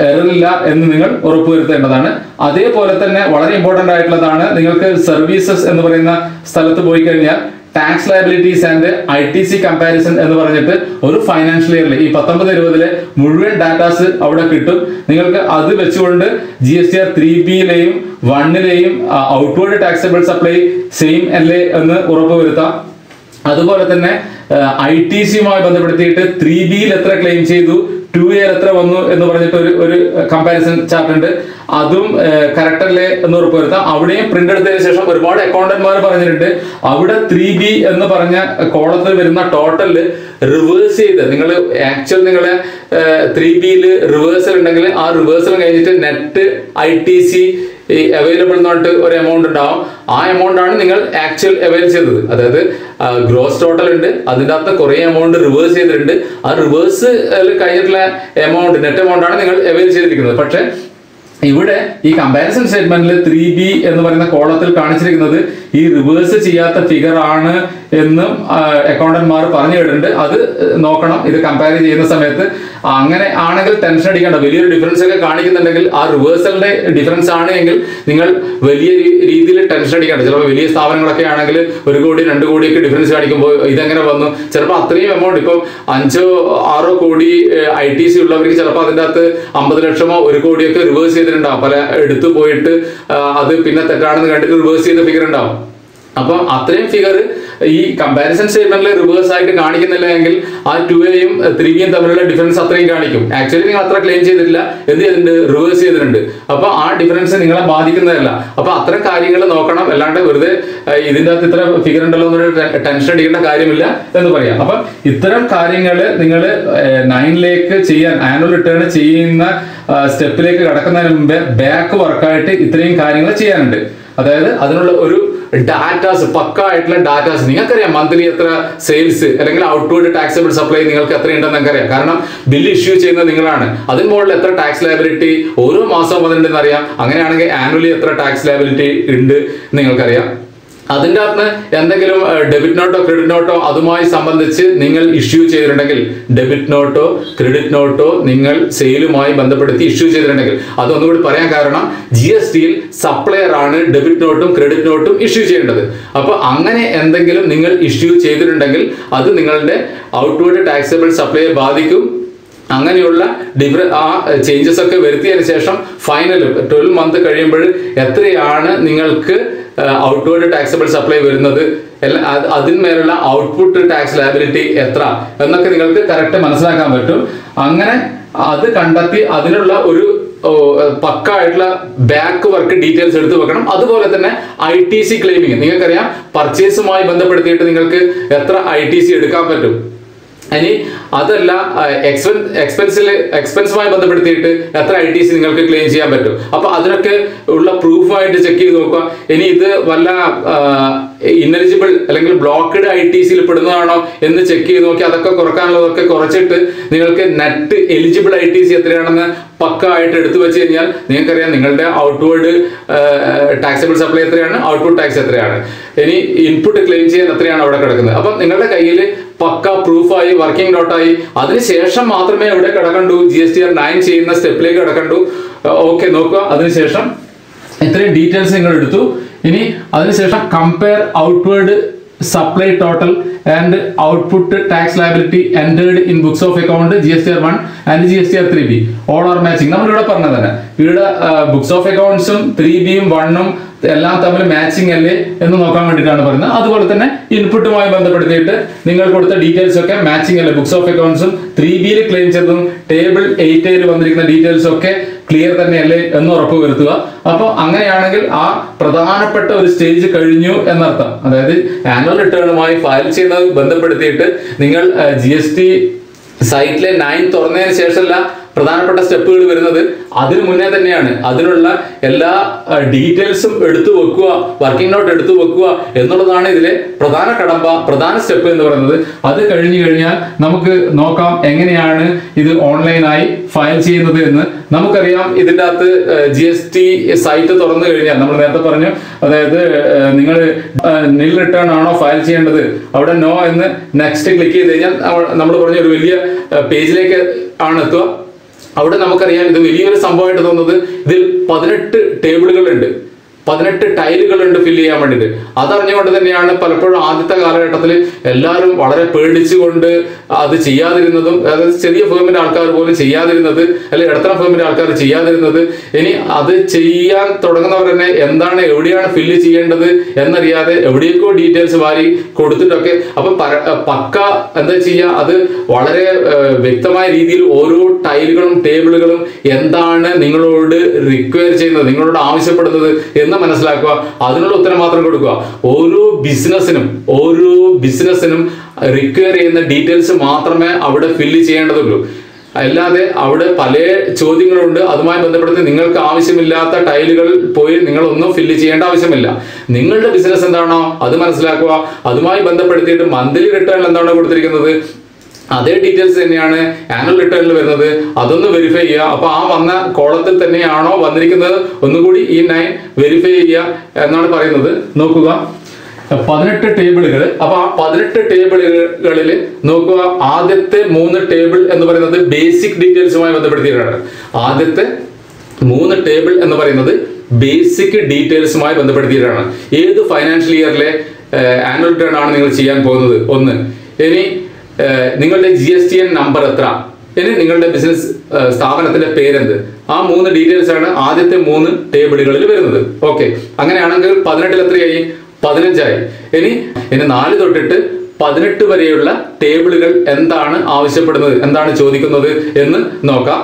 എററില്ല എന്ന് നിങ്ങൾ ഉറപ്പുവരുത്തേണ്ടതാണ്. അതേപോലെ തന്നെ വളരെ ഇമ്പോർട്ടന്റ് ആയിട്ടുള്ളതാണ്, നിങ്ങൾക്ക് സർവീസസ് എന്ന് പറയുന്ന സ്ഥലത്ത് പോയി കഴിഞ്ഞാൽ tax liabilities and ITC comparison എന്ന് പറഞ്ഞിട്ട് ഒരു ഫൈനാൻഷ്യൽ ഇയറിൽ ഈ 19-20 മുഴുവൻ ഡാറ്റാസ് അവിടെ കിട്ടും. നിങ്ങൾക്ക് അത് വെച്ചുകൊണ്ട് GSTR 3B-ലെയും 1-ലെയും ഔട്ട്വേർഡ് ടാക്സബിൾ സപ്ലൈ സെയിം അല്ലേ എന്ന് ഉറപ്പുവരുത്താം. അതുപോലെ തന്നെ ITC-യുമായി ബന്ധപ്പെടുത്തിയിട്ട് 3B-യിൽ എത്ര ക്ലെയിം ചെയ്തു, 2A എത്ര വന്നു എന്ന് പറഞ്ഞിട്ട് ഒരു കമ്പാരിസൺ ചാർട്ട് ഉണ്ട്. അതും കറക്റ്റ് അല്ലേ എന്ന് ഉറപ്പുവരുത്താം. അവിടെയും പ്രിന്റ് എടുത്തതിന് ശേഷം ഒരുപാട് അക്കൗണ്ടന്റ്മാർ പറഞ്ഞിട്ടുണ്ട് അവിടെ 3B എന്ന് പറഞ്ഞ കോളത്തിൽ വരുന്ന ടോട്ടല് റിവേഴ്സ് ചെയ്ത് നിങ്ങൾ ആക്ച്വൽ നിങ്ങളെ 3B-യിൽ റിവേഴ്സൽ ഉണ്ടെങ്കിൽ ആ റിവേഴ്സൽ കഴിഞ്ഞിട്ട് നെറ്റ് ITC അവൈലബിൾ എന്നിട്ട് ഒരു എമൗണ്ട് ഉണ്ടാവും. ആ എമൗണ്ട് ആണ് നിങ്ങൾ ആക്ച്വൽ അവൈൽ ചെയ്തത്. അതായത് ഗ്രോസ് ടോട്ടൽ ഉണ്ട്, അതിൻ്റെ അകത്ത് കുറെ എമൗണ്ട് റിവേഴ്സ് ചെയ്തിട്ടുണ്ട്. ആ റിവേഴ്സ് കഴിഞ്ഞിട്ടുള്ള എമൗണ്ട് നെറ്റ് എമൗണ്ട് ആണ് നിങ്ങൾ അവൈൽ ചെയ്തിരിക്കുന്നത്. പക്ഷെ ഇവിടെ ഈ കമ്പാരിസൺ സ്റ്റേറ്റ്മെന്റിൽ 3B എന്ന് പറയുന്ന കോളത്തിൽ കാണിച്ചിരിക്കുന്നത് ഈ റിവേഴ്സ് ചെയ്യാത്ത ഫിഗർ ആണ് എന്നും അക്കൗണ്ടന്റ്മാർ പറഞ്ഞു കേട്ടിട്ടുണ്ട്. അത് നോക്കണം ഇത് കമ്പയർ ചെയ്യുന്ന സമയത്ത്. അങ്ങനെ ആണെങ്കിൽ ടെൻഷൻ അടിക്കേണ്ട. വലിയൊരു ഡിഫറൻസ് ഒക്കെ കാണിക്കുന്നുണ്ടെങ്കിൽ ആ റിവേഴ്സലിന്റെ ഡിഫറൻസ് ആണ് എങ്കിൽ നിങ്ങൾ വലിയ രീതിയിൽ ടെൻഷൻ അടിക്കേണ്ട. ചിലപ്പോൾ വലിയ സ്ഥാപനങ്ങളൊക്കെ ആണെങ്കിൽ 1 കോടി 2 കോടിയൊക്കെ ഡിഫറൻസ് കാണിക്കുമ്പോൾ ഇതെങ്ങനെ വന്നു, ചിലപ്പോൾ അത്രയും എമൗണ്ട് ഇപ്പം 5-6 കോടി ITC ഉള്ളവർക്ക് ചിലപ്പോൾ അതിൻ്റെ അകത്ത് 50 ലക്ഷമോ 1 കോടിയൊക്കെ റിവേഴ്സ് ചെയ്തിട്ടുണ്ടാവും. പല എടുത്തു പോയിട്ട് അത് പിന്നെ തെറ്റാണെന്ന് കണ്ടിട്ട് റിവേഴ്സ് ചെയ്ത ഫിഗർ ഉണ്ടാവും. അപ്പം അത്രയും ഫിഗർ ഈ കമ്പാരിസൺ സ്റ്റേറ്റ്മെന്റിൽ റിവേഴ്സ് ആയിട്ട് കാണിക്കുന്നില്ല എങ്കിൽ ആ 2A-യും 3B-യും തമ്മിലുള്ള ഡിഫറൻസ് അത്രയും കാണിക്കും. ആക്ച്വലി നിങ്ങൾ അത്ര ക്ലെയിം ചെയ്തിട്ടില്ല, എന്ത് ചെയ്തിട്ടുണ്ട്, റിവേഴ്സ് ചെയ്തിട്ടുണ്ട്. അപ്പൊ ആ ഡിഫറൻസ് നിങ്ങളെ ബാധിക്കുന്നതല്ല. അപ്പൊ അത്തരം കാര്യങ്ങൾ നോക്കണം. അല്ലാണ്ട് വെറുതെ ഇതിൻ്റെ അകത്ത് ഇത്ര ഫിഗർ ഉണ്ടല്ലോ എന്നൊരു ടെൻഷൻ അടിക്കേണ്ട കാര്യമില്ല എന്ന് പറയാം. അപ്പൊ ഇത്തരം കാര്യങ്ങൾ നിങ്ങൾ 9-ലേക്ക് ചെയ്യാൻ ആനുവൽ റിട്ടേൺ ചെയ്യുന്ന സ്റ്റെപ്പിലേക്ക് കടക്കുന്നതിന് മുമ്പേ ബാക്ക് വർക്കായിട്ട് ഇത്രയും കാര്യങ്ങൾ ചെയ്യാനുണ്ട്. അതായത് അതിനുള്ള ഒരു ഡാറ്റാസ്, പക്ക ആയിട്ടുള്ള ഡാറ്റാസ് നിങ്ങൾക്കറിയാം. മന്ത്ലി എത്ര സെയിൽസ് അല്ലെങ്കിൽ ഔട്ട്വേർഡ് ടാക്സബിൾ സപ്ലൈ നിങ്ങൾക്ക് എത്രയുണ്ടെന്ന് നിങ്ങൾക്കറിയാം. കാരണം ബില്ല് ഇഷ്യൂ ചെയ്യുന്നത് നിങ്ങളാണ്. അതിന് മുകളിൽ എത്ര ടാക്സ് ലയബിലിറ്റി ഓരോ മാസവും വന്നിട്ടുണ്ടെന്ന് അറിയാം. അങ്ങനെയാണെങ്കിൽ ആനുവലി എത്ര ടാക്സ് ലയബിലിറ്റി ഉണ്ട് നിങ്ങൾക്കറിയാം. അതിൻ്റെ അകത്ത് എന്തെങ്കിലും ഡെബിറ്റ് നോട്ടോ ക്രെഡിറ്റ് നോട്ടോ അതുമായി സംബന്ധിച്ച് നിങ്ങൾ ഇഷ്യൂ ചെയ്തിട്ടുണ്ടെങ്കിൽ, ഡെബിറ്റ് നോട്ടോ ക്രെഡിറ്റ് നോട്ടോ നിങ്ങൾ സെയിലുമായി ബന്ധപ്പെടുത്തി ഇഷ്യൂ ചെയ്തിട്ടുണ്ടെങ്കിൽ, അതൊന്നുകൂടി പറയാൻ കാരണം GST-യിൽ സപ്ലയർ ആണ് ഡെബിറ്റ് നോട്ടും ക്രെഡിറ്റ് നോട്ടും ഇഷ്യൂ ചെയ്യേണ്ടത്. അപ്പോൾ അങ്ങനെ എന്തെങ്കിലും നിങ്ങൾ ഇഷ്യൂ ചെയ്തിട്ടുണ്ടെങ്കിൽ അത് നിങ്ങളുടെ ഔട്ട്വേർഡ് ടാക്സബിൾ സപ്ലൈയെ ബാധിക്കും. അങ്ങനെയുള്ള ആ ചേഞ്ചസ് ഒക്കെ വരുത്തിയതിനു ശേഷം ഫൈനൽ 12 മന്ത് കഴിയുമ്പോൾ എത്രയാണ് നിങ്ങൾക്ക് ഔട്ട്വേർഡ് ടാക്സബിൾ സപ്ലൈ വരുന്നത്, അതിന്മേലുള്ള ഔട്ട്പുട്ട് ടാക്സ് ലയബിലിറ്റി എത്ര എന്നൊക്കെ നിങ്ങൾക്ക് കറക്റ്റ് മനസ്സിലാക്കാൻ പറ്റും. അങ്ങനെ അത് കണ്ടെത്തി അതിനുള്ള ഒരു പക്ക ആയിട്ടുള്ള ബാക്ക് വർക്ക് ഡീറ്റെയിൽസ് എടുത്തു വെക്കണം. അതുപോലെ തന്നെ ITC ക്ലെയിമിങ് നിങ്ങൾക്കറിയാം. പർച്ചേസുമായി ബന്ധപ്പെടുത്തിയിട്ട് നിങ്ങൾക്ക് എത്ര ITC എടുക്കാൻ പറ്റും. ഇനി അതല്ല എക്സ്പെൻസുമായി ബന്ധപ്പെടുത്തിയിട്ട് എത്ര ITC നിങ്ങൾക്ക് ക്ലെയിം ചെയ്യാൻ പറ്റും. അപ്പൊ അതിനൊക്കെ ഉള്ള പ്രൂഫായിട്ട് ചെക്ക് ചെയ്ത് നോക്കുക. ഇനി ഇത് വല്ല ഇന്നെലിജിബിൾ അല്ലെങ്കിൽ ബ്ലോക്ക്ഡ് ITCയിൽ പെടുന്നതാണോ എന്ന് ചെക്ക് ചെയ്ത് നോക്കി അതൊക്കെ കുറക്കാനുള്ളതൊക്കെ കുറച്ചിട്ട് നിങ്ങൾക്ക് നെറ്റ് എലിജിബിൾ ITC എത്രയാണെന്ന് പക്ക ആയിട്ട് എടുത്തു വെച്ച് കഴിഞ്ഞാൽ നിങ്ങൾക്കറിയാം നിങ്ങളുടെ ഔട്ട്വേർഡ് ടാക്സബിൾ സപ്ലൈ എത്രയാണ്, ഔട്ട്പുട്ട് ടാക്സ് എത്രയാണ്, ഇനി ഇൻപുട്ട് ക്ലെയിം ചെയ്യാൻ എത്രയാണ് അവിടെ കിടക്കുന്നത്. അപ്പം നിങ്ങളുടെ കയ്യിൽ പക്ക പ്രൂഫായി വർക്കിംഗ് നോട്ടായി അതിനുശേഷം മാത്രമേ ഇവിടെ കിടക്കണ്ടു GSTR 9 ചെയ്യുന്ന സ്റ്റെപ്പിലേക്ക് കിടക്കണ്ടു. ഓക്കെ, നോക്കുക. അതിനുശേഷം ഇത്രയും ഡീറ്റെയിൽസ് നിങ്ങൾ എടുത്തു. ഇനി അതിനുശേഷം compare outward supply total and output tax liability entered in books of account GSTR 1 and GSTR 3B all are matching. നമ്മളിവിടെ പറഞ്ഞത് തന്നെ ഇവിടെ ബുക്സ് ഓഫ് അക്കൗണ്ട്സും 3Bയും 1ഉം എല്ലാം തമ്മിൽ മാച്ചിങ് അല്ലേ എന്ന് നോക്കാൻ വേണ്ടിയിട്ടാണ് പറയുന്നത്. അതുപോലെ തന്നെ ഇൻപുട്ടുമായി ബന്ധപ്പെടുത്തിയിട്ട് നിങ്ങൾ കൊടുത്ത ഡീറ്റെയിൽസ് ഒക്കെ മാച്ചിങ് അല്ലേ, ബുക്സ് ഓഫ് അക്കൗണ്ട്സും 3Bയിൽ ക്ലെയിം ചെയ്തതും ടേബിൾ 8 വന്നിരിക്കുന്ന ഡീറ്റെയിൽസ് ഒക്കെ ക്ലിയർ തന്നെയല്ലേ എന്ന് ഉറപ്പ് വരുത്തുക. അപ്പോൾ അങ്ങനെയാണെങ്കിൽ ആ പ്രധാനപ്പെട്ട ഒരു സ്റ്റേജ് കഴിഞ്ഞു എന്നർത്ഥം. അതായത് ആനുവൽ റിട്ടേണുമായി ഫയൽ ചെയ്യുന്നത് ബന്ധപ്പെടുത്തിയിട്ട് നിങ്ങൾ GST സൈറ്റിലെ 9 തുറന്നതിന് ശേഷമല്ല പ്രധാനപ്പെട്ട സ്റ്റെപ്പുകൾ വരുന്നത്, അതിനു മുന്നേ തന്നെയാണ്. അതിനുള്ള എല്ലാ ഡീറ്റെയിൽസും എടുത്തു വെക്കുക, വർക്കിംഗ് നോട്ട് എടുത്തു വെക്കുക എന്നുള്ളതാണ് ഇതിലെ പ്രധാന സ്റ്റെപ്പ് എന്ന് പറയുന്നത്. അത് കഴിഞ്ഞു കഴിഞ്ഞാൽ നമുക്ക് നോക്കാം എങ്ങനെയാണ് ഇത് ഓൺലൈനായി ഫയൽ ചെയ്യുന്നത് എന്ന്. നമുക്കറിയാം ഇതിൻ്റെ അകത്ത് GST സൈറ്റ് തുറന്നു കഴിഞ്ഞാൽ നമ്മൾ നേരത്തെ പറഞ്ഞു, അതായത് നിങ്ങൾ നിൽ റിട്ടേൺ ആണോ ഫയൽ ചെയ്യേണ്ടത്, അവിടെ നോ എന്ന് നെക്സ്റ്റ് ക്ലിക്ക് ചെയ്ത് കഴിഞ്ഞാൽ നമ്മൾ പറഞ്ഞ ഒരു വലിയ പേജിലേക്ക് ആണ് എത്തുക. അവിടെ നമുക്കറിയാം ഇത് വലിയൊരു സംഭവമായിട്ട് തോന്നുന്നത് ഇതിൽ 18 ടേബിളുകളുണ്ട്, 18 ടൈലുകളുണ്ട് ഫില്ല് ചെയ്യാൻ വേണ്ടിയിട്ട്. അതറിഞ്ഞുകൊണ്ട് തന്നെയാണ് പലപ്പോഴും ആദ്യത്തെ കാലഘട്ടത്തിൽ എല്ലാവരും വളരെ പേടിച്ചുകൊണ്ട് അത് ചെയ്യാതിരുന്നതും, അതായത് ചെറിയ ഫേമിന്റെ ആൾക്കാർ പോലും ചെയ്യാതിരുന്നത്, അല്ലെങ്കിൽ ഇടത്തരം ഫേമിന്റെ ആൾക്കാർ ചെയ്യാതിരുന്നത്. ഇനി അത് ചെയ്യാൻ തുടങ്ങുന്നവർ തന്നെ എന്താണ് എവിടെയാണ് ഫില്ല് ചെയ്യേണ്ടത് എന്നറിയാതെ എവിടെയൊക്കെ ഡീറ്റെയിൽസ് വാരി കൊടുത്തിട്ടൊക്കെ അപ്പൊ പക്ക എന്താ ചെയ്യുക, അത് വളരെ വ്യക്തമായ രീതിയിൽ ഓരോ ടൈലുകളും ടേബിളുകളും എന്താണ് നിങ്ങളോട് റിക്വയർ ചെയ്യുന്നത്, നിങ്ങളോട് ആവശ്യപ്പെടുന്നത് എന്ന് മനസ്സിലാക്കുക. അതിനുള്ള ഉത്തരം മാത്രം കൊടുക്കുക. ഓരോ ബിസിനസ്സിനും റിക്വയർ ചെയ്യുന്ന ഡീറ്റെയിൽസ് മാത്രമേ അവിടെ ഫില്ല് ചെയ്യേണ്ടതുള്ളൂ. അല്ലാതെ അവിടെ പല ചോദ്യങ്ങളുണ്ട്, അതുമായി ബന്ധപ്പെടുത്തി നിങ്ങൾക്ക് ആവശ്യമില്ലാത്ത ടൈലുകൾ പോയി നിങ്ങളൊന്നും ഫില്ല് ചെയ്യേണ്ട ആവശ്യമില്ല. നിങ്ങളുടെ ബിസിനസ് എന്താണോ അത് മനസ്സിലാക്കുക. അതുമായി ബന്ധപ്പെടുത്തിയിട്ട് മന്ത്ലി റിട്ടേൺ എന്താണോ കൊടുത്തിരിക്കുന്നത് അതേ ഡീറ്റെയിൽസ് തന്നെയാണ് ആനുവൽ റിട്ടേണിൽ വരുന്നത്. അതൊന്ന് വെരിഫൈ ചെയ്യുക. അപ്പൊ ആ വന്ന കോളത്തിൽ തന്നെയാണോ വന്നിരിക്കുന്നത് ഒന്നുകൂടി ഈ 9 വെരിഫൈ ചെയ്യുക എന്നാണ് പറയുന്നത്. നോക്കുക, 18 ടേബിളുകൾ. അപ്പൊ ആ 18 ടേബിളുകളിൽ നോക്കുക, ആദ്യത്തെ 3 ടേബിൾ എന്ന് പറയുന്നത് ബേസിക് ഡീറ്റെയിൽസുമായി ബന്ധപ്പെടുത്തിയിട്ടാണ്. ആദ്യത്തെ 3 ടേബിൾ എന്ന് പറയുന്നത് ബേസിക് ഡീറ്റെയിൽസുമായി ബന്ധപ്പെടുത്തിയിട്ടാണ്. ഏത് ഫൈനാൻഷ്യൽ ഇയറിലെ ആനുവൽ റിട്ടേൺ ആണ് നിങ്ങൾ ചെയ്യാൻ പോകുന്നത് ഒന്ന്. ഇനി നിങ്ങളുടെ GSTN നമ്പർ എത്ര, ഇനി നിങ്ങളുടെ ബിസിനസ് സ്ഥാപനത്തിന്റെ പേരെന്ത്, ആ 3 ഡീറ്റെയിൽസ് ആണ് ആദ്യത്തെ 3 ടേബിളുകളിൽ വരുന്നത്. ഓക്കെ, അങ്ങനെയാണെങ്കിൽ 18 എത്രയായി? 15 ആയി. ഇനി 4 തൊട്ടിട്ട് 18 വരെയുള്ള ടേബിളുകൾ എന്താണ് ആവശ്യപ്പെടുന്നത്, എന്താണ് ചോദിക്കുന്നത് എന്ന് നോക്കാം.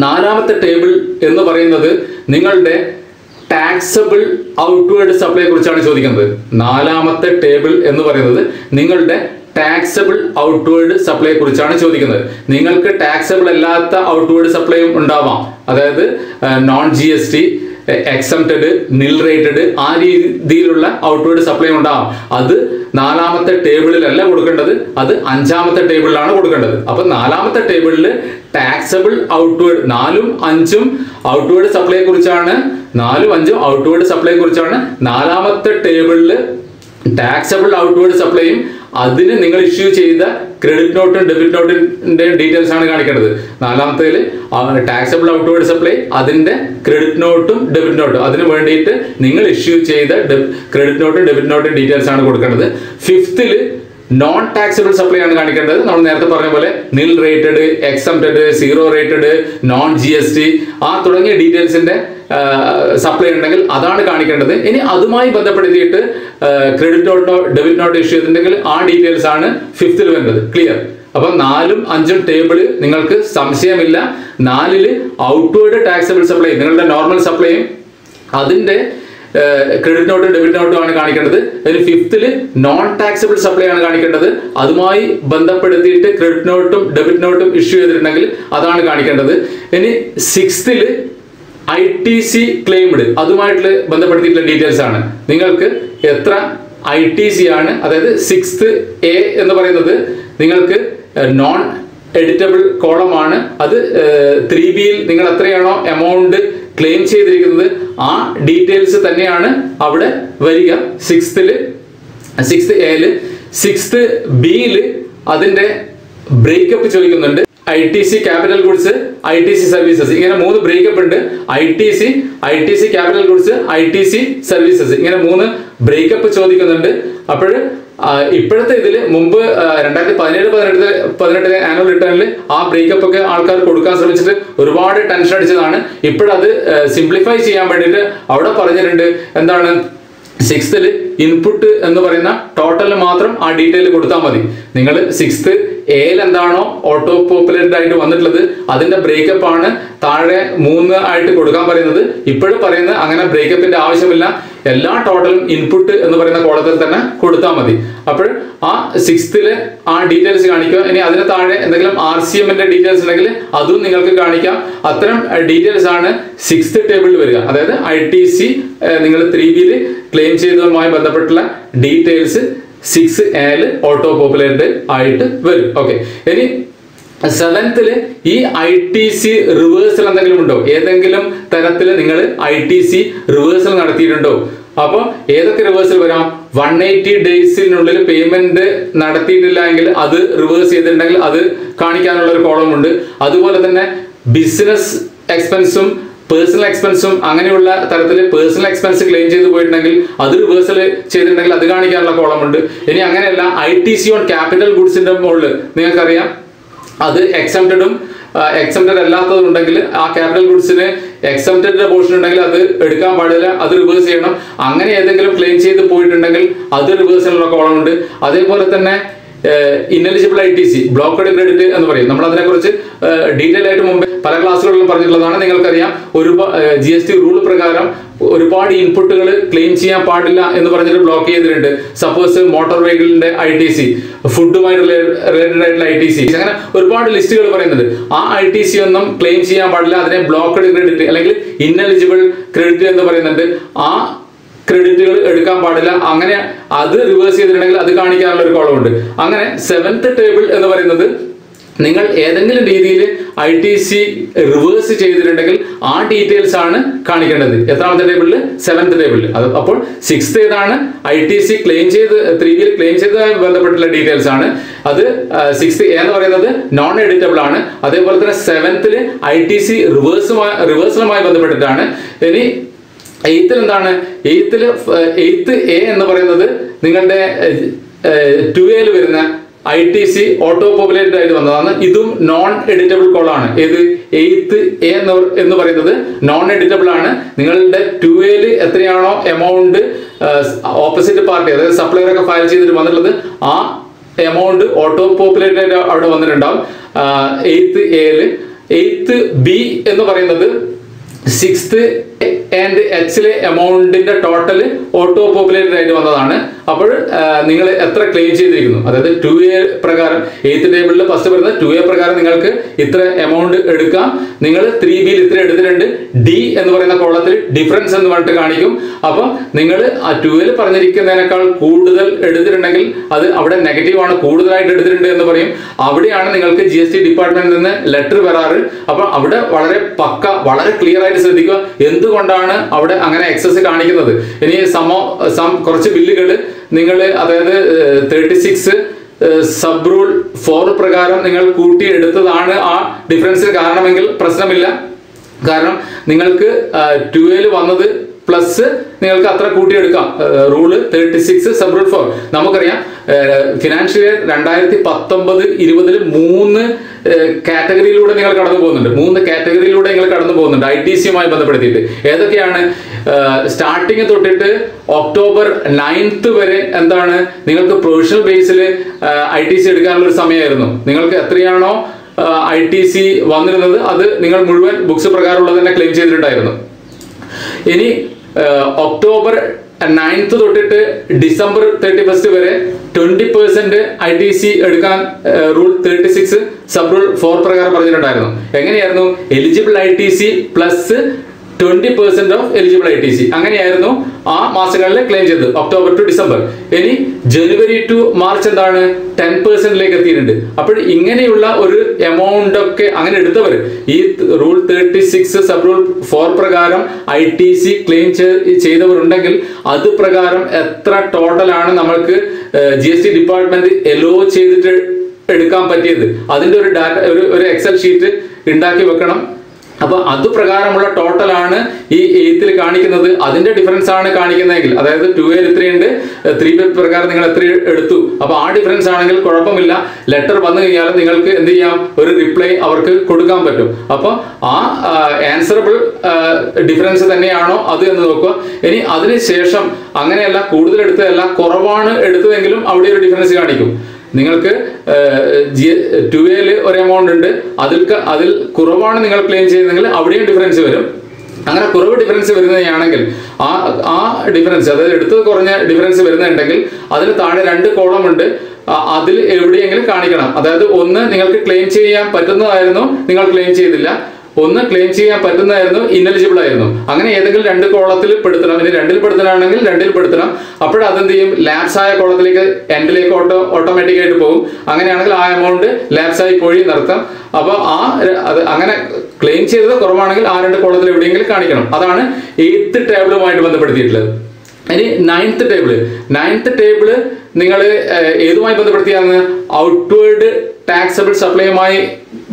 4ാമത്തെ ടേബിൾ എന്ന് പറയുന്നത് നിങ്ങളുടെ ടാക്സബിൾ ഔട്ട്വേർഡ് സപ്ലൈയെ കുറിച്ചാണ് ചോദിക്കുന്നത്. 4ാമത്തെ ടേബിൾ എന്ന് പറയുന്നത് നിങ്ങളുടെ ടാക്സബിൾ ഔട്ട്വേർഡ് സപ്ലൈയെ കുറിച്ചാണ് ചോദിക്കുന്നത്. നിങ്ങൾക്ക് ടാക്സബിൾ അല്ലാത്ത ഔട്ട്വേർഡ് സപ്ലൈയും ഉണ്ടാവാം, അതായത് നോൺ GST, എക്സംപ്റ്റഡ്, നിൽ റേറ്റഡ്, ആ രീതിയിലുള്ള ഔട്ട്വേർഡ് സപ്ലൈ ഉണ്ടാവാം. അത് 4ാമത്തെ ടേബിളിലല്ല കൊടുക്കേണ്ടത്, അത് 5ാമത്തെ ടേബിളിലാണ് കൊടുക്കേണ്ടത്. അപ്പൊ 4ാമത്തെ ടേബിളിൽ ടാക്സബിൾ ഔട്ട്വേർഡ് 4ഉം 5ഉം ഔട്ട്വേർഡ് സപ്ലൈയെ കുറിച്ചാണ്. 4ഉം 5ഉം ഔട്ട്വേർഡ് സപ്ലൈയെ കുറിച്ചാണ്. 4ാമത്തെ ടേബിളിൽ ടാക്സബിൾ ഔട്ട്വേർഡ് സപ്ലൈയും അതിന് നിങ്ങൾ ഇഷ്യൂ ചെയ്ത ക്രെഡിറ്റ് നോട്ടും ഡെബിറ്റ് നോട്ടിന്റെ ഡീറ്റെയിൽസ് ആണ് കാണിക്കേണ്ടത്. 4ാമത്തേൽ ടാക്സബിൾ ഔട്ട്വേർഡ് സപ്ലൈ, അതിന്റെ ക്രെഡിറ്റ് നോട്ടും ഡെബിറ്റ് നോട്ടും, അതിന് വേണ്ടിയിട്ട് നിങ്ങൾ ഇഷ്യൂ ചെയ്ത ക്രെഡിറ്റ് നോട്ടും ഡെബിറ്റ് നോട്ടും ഡീറ്റെയിൽസ് ആണ് കൊടുക്കേണ്ടത്. 5th നോൺ ടാക്സബിൾ സപ്ലൈ ആണ് കാണിക്കേണ്ടത്. നമ്മൾ നേരത്തെ പറഞ്ഞ പോലെ നിൽ rated, exempted, 0 rated, non GST ആ തുടങ്ങിയ ഡീറ്റെയിൽസിന്റെ സപ്ലൈ ഉണ്ടെങ്കിൽ അതാണ് കാണിക്കേണ്ടത്. ഇനി അതുമായി ബന്ധപ്പെടുത്തിയിട്ട് ക്രെഡിറ്റ് നോട്ടോ ഡെബിറ്റ് നോട്ടോ ഇഷ്യൂ ചെയ്തിട്ടുണ്ടെങ്കിൽ ആ ഡീറ്റെയിൽസ് ആണ് 5th വേണ്ടത്. ക്ലിയർ? അപ്പൊ 4ഉം 5ഉം ടേബിള് നിങ്ങൾക്ക് സംശയമില്ല. 4ൽ ഔട്ട്വേർഡ് ടാക്സബിൾ സപ്ലൈ, നിങ്ങളുടെ നോർമൽ സപ്ലൈയും അതിന്റെ ക്രെഡിറ്റ് നോട്ട് ഡെബിറ്റ് നോട്ടും ആണ് കാണിക്കേണ്ടത്. അതിന് ഫിഫ്തിൽ നോൺ ടാക്സബിൾ സപ്ലൈ ആണ് കാണിക്കേണ്ടത്. അതുമായി ബന്ധപ്പെടുത്തിയിട്ട് ക്രെഡിറ്റ് നോട്ടും ഡെബിറ്റ് നോട്ടും ഇഷ്യൂ ചെയ്തിട്ടുണ്ടെങ്കിൽ അതാണ് കാണിക്കേണ്ടത്. ഇനി സിക്സ്തിൽ ITC ക്ലെയിംഡ് അതുമായിട്ട് ബന്ധപ്പെടുത്തിയിട്ടുള്ള ഡീറ്റെയിൽസ് ആണ്. നിങ്ങൾക്ക് എത്ര ITC ആണ്, അതായത് 6th A എന്ന് പറയുന്നത് നിങ്ങൾക്ക് നോൺ എഡിറ്റബിൾ കോളം ആണ്. അത് 3Bയിൽ നിങ്ങൾ എത്രയാണോ എമൗണ്ട് ക്ലെയിം ചെയ്തിരിക്കുന്നത് ആ ഡീറ്റെയിൽസ് തന്നെയാണ് അവിടെ വരിക 6th Aയിൽ. 6th Bയിൽ അതിന്റെ ബ്രേക്കപ്പ് ചോദിക്കുന്നുണ്ട്. ITC capital goods, ITC services, ഇങ്ങനെ 3 ബ്രേക്കപ്പ് ഉണ്ട്. ITC capital goods, ITC services, ഇങ്ങനെ 3 ബ്രേക്കപ്പ് ചോദിക്കുന്നുണ്ട്. അപ്പോൾ ഇപ്പോഴത്തെ ഇതിൽ മുമ്പ് 2017-18 ആനുവൽ റിട്ടേണിൽ ആ ബ്രേക്കപ്പ് ഒക്കെ ആൾക്കാർ കൊടുക്കാൻ ശ്രമിച്ചിട്ട് ഒരുപാട് ടെൻഷൻ അടിച്ചതാണ്. ഇപ്പോഴത് സിംപ്ലിഫൈ ചെയ്യാൻ വേണ്ടിയിട്ട് അവിടെ പറഞ്ഞിട്ടുണ്ട്. എന്താണ്, 6th ഇൻപുട്ട് എന്ന് പറയുന്ന ടോട്ടലിന് മാത്രം ആ ഡീറ്റെയിൽ കൊടുത്താൽ മതി. നിങ്ങൾ 6th Aയിൽ എന്താണോ ഓട്ടോ പോപ്പുലേറ്റഡ് ആയിട്ട് വന്നിട്ടുള്ളത് അതിന്റെ ബ്രേക്കപ്പ് ആണ് താഴെ 3 ആയിട്ട് കൊടുക്കാൻ പറയുന്നത്. ഇപ്പോഴും പറയുന്നത് അങ്ങനെ ബ്രേക്കപ്പിന്റെ ആവശ്യമില്ല, എല്ലാ ടോട്ടലും ഇൻപുട്ട് എന്ന് പറയുന്ന കോളത്തിൽ തന്നെ കൊടുത്താൽ മതി. അപ്പോൾ ആ 6th ആ ഡീറ്റെയിൽസ് കാണിക്കുക. ഇനി അതിന് താഴെ എന്തെങ്കിലും RCMന്റെ ഡീറ്റെയിൽസ് ഉണ്ടെങ്കിൽ അതും നിങ്ങൾക്ക് കാണിക്കാം. അത്തരം ഡീറ്റെയിൽസ് ആണ് 6th ടേബിളിൽ വരിക. അതായത് ITC നിങ്ങൾ 3Bയിൽ ക്ലെയിം ചെയ്തതുമായി ബന്ധപ്പെട്ടുള്ള ഡീറ്റെയിൽസ് 6th Aയിൽ ഓട്ടോ പോപ്പുലേറ്റഡ് ആയിട്ട് വരും. ഓക്കെ, ഇനി 7th ഈ ITC റിവേഴ്സൽ എന്തെങ്കിലും ഉണ്ടോ? ഏതെങ്കിലും തരത്തിൽ നിങ്ങൾ ITC റിവേഴ്സൽ നടത്തിയിട്ടുണ്ടോ? അപ്പോൾ ഏതൊക്കെ റിവേഴ്സൽ വരാം? 180 ഡേയ്സിനുള്ളിൽ പേയ്മെന്റ് നടത്തിയിട്ടില്ല എങ്കിൽ അത് റിവേഴ്സ് ചെയ്തിട്ടുണ്ടെങ്കിൽ അത് കാണിക്കാനുള്ള ഒരു കോളം ഉണ്ട്. അതുപോലെ തന്നെ ബിസിനസ് എക്സ്പെൻസും പേഴ്സണൽ എക്സ്പെൻസും അങ്ങനെയുള്ള തരത്തിൽ പേഴ്സണൽ എക്സ്പെൻസ് ക്ലെയിം ചെയ്ത് പോയിട്ടുണ്ടെങ്കിൽ അത് റിവേഴ്സൽ ചെയ്തിട്ടുണ്ടെങ്കിൽ അത് കാണിക്കാനുള്ള കോളം ഉണ്ട്. ഇനി അങ്ങനെയല്ല, ITC ഓൺ ക്യാപിറ്റൽ ഗുഡ്സിന്റെ മുകളിൽ നിങ്ങൾക്കറിയാം അത് എക്സംപ്റ്റഡും എക്സംപ്റ്റഡ് അല്ലാത്തതും ഉണ്ടെങ്കിൽ ആ ക്യാപിറ്റൽ ഗുഡ്സിന് എക്സംപ്റ്റഡ് പോർഷൻ ഉണ്ടെങ്കിൽ അത് എടുക്കാൻ പാടില്ല, അത് റിവേഴ്സ് ചെയ്യണം. അങ്ങനെ ഏതെങ്കിലും ക്ലെയിം ചെയ്ത് പോയിട്ടുണ്ടെങ്കിൽ അത് റിവേഴ്സിനുള്ള കോളം ഉണ്ട്. അതേപോലെ തന്നെ ഇന്നെലിജിബിൾ ITC ബ്ലോക്കഡ് ക്രെഡിറ്റ് എന്ന് പറയും. നമ്മൾ അതിനെക്കുറിച്ച് ഡീറ്റെയിൽ ആയിട്ട് മുമ്പ് പല ക്ലാസ്സുകളിലും പറഞ്ഞിട്ടുള്ളതാണ്. നിങ്ങൾക്കറിയാം GST റൂൾ പ്രകാരം ഒരുപാട് ഇൻപുട്ടുകൾ ക്ലെയിം ചെയ്യാൻ പാടില്ല എന്ന് പറഞ്ഞിട്ട് ബ്ലോക്ക് ചെയ്തിട്ടുണ്ട്. സപ്പോസ് മോട്ടോർ വെഹിക്കിളിന്റെ ITC, ഫുഡുമായി റിലേറ്റഡ് ആയിട്ടുള്ള ITC, അങ്ങനെ ഒരുപാട് ലിസ്റ്റുകൾ പറയുന്നുണ്ട്. ആ ITC ഒന്നും ക്ലെയിം ചെയ്യാൻ പാടില്ല. അതിനെ ബ്ലോക്കഡ് ക്രെഡിറ്റ് അല്ലെങ്കിൽ ഇന്നെലിജിബിൾ ക്രെഡിറ്റ് എന്ന് പറയുന്നുണ്ട്. ആ ക്രെഡിറ്റുകൾ എടുക്കാൻ പാടില്ല. അങ്ങനെ അത് റിവേഴ്സ് ചെയ്തിട്ടുണ്ടെങ്കിൽ അത് കാണിക്കാനുള്ള ഒരു കോളം ഉണ്ട്. അങ്ങനെ 7th ടേബിൾ എന്ന് പറയുന്നത് നിങ്ങൾ ഏതെങ്കിലും രീതിയിൽ ITC റിവേഴ്സ് ചെയ്തിട്ടുണ്ടെങ്കിൽ ആ ഡീറ്റെയിൽസ് ആണ് കാണിക്കേണ്ടത്. എത്രാമത്തെ ടേബിളിൽ? 7th ടേബിളിൽ. അപ്പോൾ 6th ഏതാണ്? ITC ക്ലെയിം ചെയ്ത് 3Bയിൽ ക്ലെയിം ചെയ്തതുമായി ബന്ധപ്പെട്ടുള്ള ഡീറ്റെയിൽസ് ആണ്. അത് 6th A എന്ന് പറയുന്നത് നോൺ എഡിറ്റബിൾ ആണ്. അതേപോലെ തന്നെ 7th ITC റിവേഴ്സലുമായി ബന്ധപ്പെട്ടിട്ടാണ്. ഇനി 8th എന്താണ്? 8th A എന്ന് പറയുന്നത് നിങ്ങളുടെ 2Aയിൽ വരുന്ന ITC ഓട്ടോ പോപ്പുലേറ്റഡ് ആയിട്ട് വന്നതാണ്. ഇതും നോൺ എഡിറ്റബിൾ കോളാണ്. ഏത്? 8th A എന്ന് പറയുന്നത് നോൺ എഡിറ്റബിൾ ആണ്. നിങ്ങളുടെ 2Aയിൽ എത്രയാണോ എമൗണ്ട് ഓപ്പോസിറ്റ് പാർട്ടി അതായത് സപ്ലയർ ഒക്കെ ഫയൽ ചെയ്തിട്ട് വന്നിട്ടുള്ളത് ആ എമൗണ്ട് ഓട്ടോ പോപ്പുലേറ്റഡ് ആയിട്ട് അവിടെ വന്നിട്ടുണ്ടാവും 8th Aയിൽ. 8th B എന്ന് പറയുന്നത് 6th and Hലെ എമൗണ്ടിന്റെ ടോട്ടൽ ഓട്ടോ പോപ്പുലേറ്റഡ് ആയിട്ട് വന്നതാണ്. അപ്പോൾ നിങ്ങൾ എത്ര ക്ലെയിം ചെയ്തിരിക്കുന്നു, അതായത് 2A പ്രകാരം 8th ടേബിളിൽ ഫസ്റ്റ് പറയുന്നത് 2A പ്രകാരം നിങ്ങൾക്ക് ഇത്ര എമൗണ്ട് എടുക്കാം. നിങ്ങൾ 3Bയിൽ ഇത്ര എടുത്തിട്ടുണ്ട്. D എന്ന് പറയുന്ന കോളത്തിൽ ഡിഫറൻസ് എന്ന് പറഞ്ഞിട്ട് കാണിക്കും. അപ്പം നിങ്ങൾ ആ 2Aയിൽ പറഞ്ഞിരിക്കുന്നതിനേക്കാൾ കൂടുതൽ എടുത്തിട്ടുണ്ടെങ്കിൽ അത് അവിടെ നെഗറ്റീവ് ആണ്, കൂടുതലായിട്ട് എടുത്തിട്ടുണ്ട് എന്ന് പറയും. അവിടെയാണ് നിങ്ങൾക്ക് GST ഡിപ്പാർട്ട്മെന്റിൽ നിന്ന് ലെറ്റർ വരാറ്. അപ്പം അവിടെ വളരെ വളരെ ക്ലിയർ ആയിട്ട് ശ്രദ്ധിക്കുക എന്തുകൊണ്ടാണ് അവിടെ അങ്ങനെ എക്സസ് കാണിക്കുന്നത്. ഇനി കുറച്ച് ബില്ലുകൾ നിങ്ങൾ അതായത് 36 സബ് റൂൾ 4 പ്രകാരം നിങ്ങൾ കൂട്ടിയെടുത്തതാണ് ആ ഡിഫറൻസിന് കാരണമെങ്കിൽ പ്രശ്നമില്ല. കാരണം നിങ്ങൾക്ക് 2Aയിൽ വന്നത് പ്ലസ് നിങ്ങൾക്ക് അത്ര കൂട്ടിയെടുക്കാം. റൂള് 36 സബ് റൂൾ 4 നമുക്കറിയാം. ഫിനാൻഷ്യൽ ഇയർ 2019-20 3 കാറ്റഗറിയിലൂടെ നിങ്ങൾ കടന്നു പോകുന്നുണ്ട്. 3 കാറ്റഗറിയിലൂടെ നിങ്ങൾ കടന്നു പോകുന്നുണ്ട് ITCയുമായി ബന്ധപ്പെടുത്തിയിട്ട്. ഏതൊക്കെയാണ്? സ്റ്റാർട്ടിങ് തൊട്ടിട്ട് October 9th വരെ എന്താണ് നിങ്ങൾക്ക് പ്രൊവിഷണൽ ബേസിൽ ITC എടുക്കാനുള്ള ഒരു സമയമായിരുന്നു. നിങ്ങൾക്ക് എത്രയാണോ ITC വന്നിരുന്നത് അത് നിങ്ങൾ മുഴുവൻ ബുക്സ് പ്രകാരമുള്ളത് തന്നെ ക്ലെയിം ചെയ്തിട്ടുണ്ടായിരുന്നു. ഇനി ഒക്ടോബർ 9th തൊട്ടിട്ട് ഡിസംബർ 31st വരെ 20% ITC എടുക്കാൻ റൂൾ 36 സബ് റൂൾ 4 പ്രകാരം പറഞ്ഞിട്ടുണ്ടായിരുന്നു. എങ്ങനെയായിരുന്നു? Eligible ITC plus 20% of eligible ITC അങ്ങനെയായിരുന്നു ആ മാസങ്ങളിൽ ക്ലെയിം ചെയ്തത്, ഒക്ടോബർ ടു ഡിസംബർ. ഇനി ജനുവരി ടു മാർച്ച് എന്താണ് 10%ലേക്ക് എത്തിയിട്ടുണ്ട്. അപ്പോൾ ഇങ്ങനെയുള്ള ഒരു എമൗണ്ട് ഒക്കെ അങ്ങനെ എടുത്തവർ ഈ റൂൾ 36 സബ് റൂൾ 4 പ്രകാരം ITC ക്ലെയിം ചെയ്തവരുണ്ടെങ്കിൽ അത് പ്രകാരം എത്ര ടോട്ടലാണ് നമ്മൾക്ക് GST ഡിപ്പാർട്ട്മെന്റ് എലോ ചെയ്തിട്ട് എടുക്കാൻ പറ്റിയത്, അതിന്റെ ഒരു ഡാറ്റ ഒരു എക്സൽ ഷീറ്റ് ഉണ്ടാക്കി വെക്കണം. അപ്പൊ അത് പ്രകാരമുള്ള ടോട്ടലാണ് ഈ 8th കാണിക്കുന്നത്. അതിന്റെ ഡിഫറൻസ് ആണ് കാണിക്കുന്നതെങ്കിൽ, അതായത് 2A 3 ഉണ്ട്, 3B പ്രകാരം നിങ്ങൾ എത്ര എടുത്തു, അപ്പൊ ആ ഡിഫറൻസ് ആണെങ്കിൽ കുഴപ്പമില്ല. ലെറ്റർ വന്നു കഴിഞ്ഞാൽ നിങ്ങൾക്ക് എന്ത് ചെയ്യാം, ഒരു റിപ്ലൈ അവർക്ക് കൊടുക്കാൻ പറ്റും. അപ്പൊ ആ ആൻസറബിൾ ഡിഫറൻസ് തന്നെയാണോ അത് എന്ന് നോക്കുക. ഇനി അതിനുശേഷം അങ്ങനെയല്ല, കൂടുതൽ എടുത്തതല്ല, കുറവാണ് എടുത്തതെങ്കിലും അവിടെ ഒരു ഡിഫറൻസ് കാണിക്കും. നിങ്ങൾക്ക് 2A ഒരു എമൗണ്ട് ഉണ്ട്, അതിൽ കുറവാണ് നിങ്ങൾ ക്ലെയിം ചെയ്യുന്നതെങ്കിൽ അവിടെയും ഡിഫറൻസ് വരും. അങ്ങനെ കുറവ് ഡിഫറൻസ് വരുന്നതാണെങ്കിൽ ആ ഡിഫറൻസ്, അതായത് എടുത്തത് കുറഞ്ഞ ഡിഫറൻസ് വരുന്നുണ്ടെങ്കിൽ അതിന് താഴെ 2 കോളം ഉണ്ട്, അതിൽ എവിടെയെങ്കിലും കാണിക്കണം. അതായത് ഒന്ന് നിങ്ങൾക്ക് ക്ലെയിം ചെയ്യാൻ പറ്റുന്നതായിരുന്നു, നിങ്ങൾ ക്ലെയിം ചെയ്തില്ല. ഒന്ന് ക്ലെയിം ചെയ്യാൻ പറ്റുന്നതായിരുന്നു, ഇന്നെലിജിബിൾ ആയിരുന്നു. അങ്ങനെ ഏതെങ്കിലും 2 കോളത്തിൽ പെടുത്തണം. ഇനി 2ൽ പെടുത്തണമെങ്കിൽ 2ൽ പെടുത്തണം. അപ്പോഴതെന്ത് ചെയ്യും, ലാപ്സ് ആയ കോളത്തിലേക്ക് എൻഡിലേക്ക് ഓട്ടോമാറ്റിക്കായിട്ട് പോകും. അങ്ങനെയാണെങ്കിൽ ആ എമൗണ്ട് ലാപ്സ് ആയി പോയി നിർത്താം. അപ്പോൾ അങ്ങനെ ക്ലെയിം ചെയ്തത് കുറവാണെങ്കിൽ ആ 2 കോളത്തിൽ എവിടെയെങ്കിലും കാണിക്കണം. അതാണ് 8th ടേബിളുമായിട്ട് ബന്ധപ്പെടുത്തിയിട്ടുള്ളത്. ഇനി 9th ടേബിള് നിങ്ങൾ ഏതുമായി ബന്ധപ്പെടുത്തിയാണ്? ഔട്ട്വേർഡ് ടാക്സബിൾ സപ്ലൈയുമായി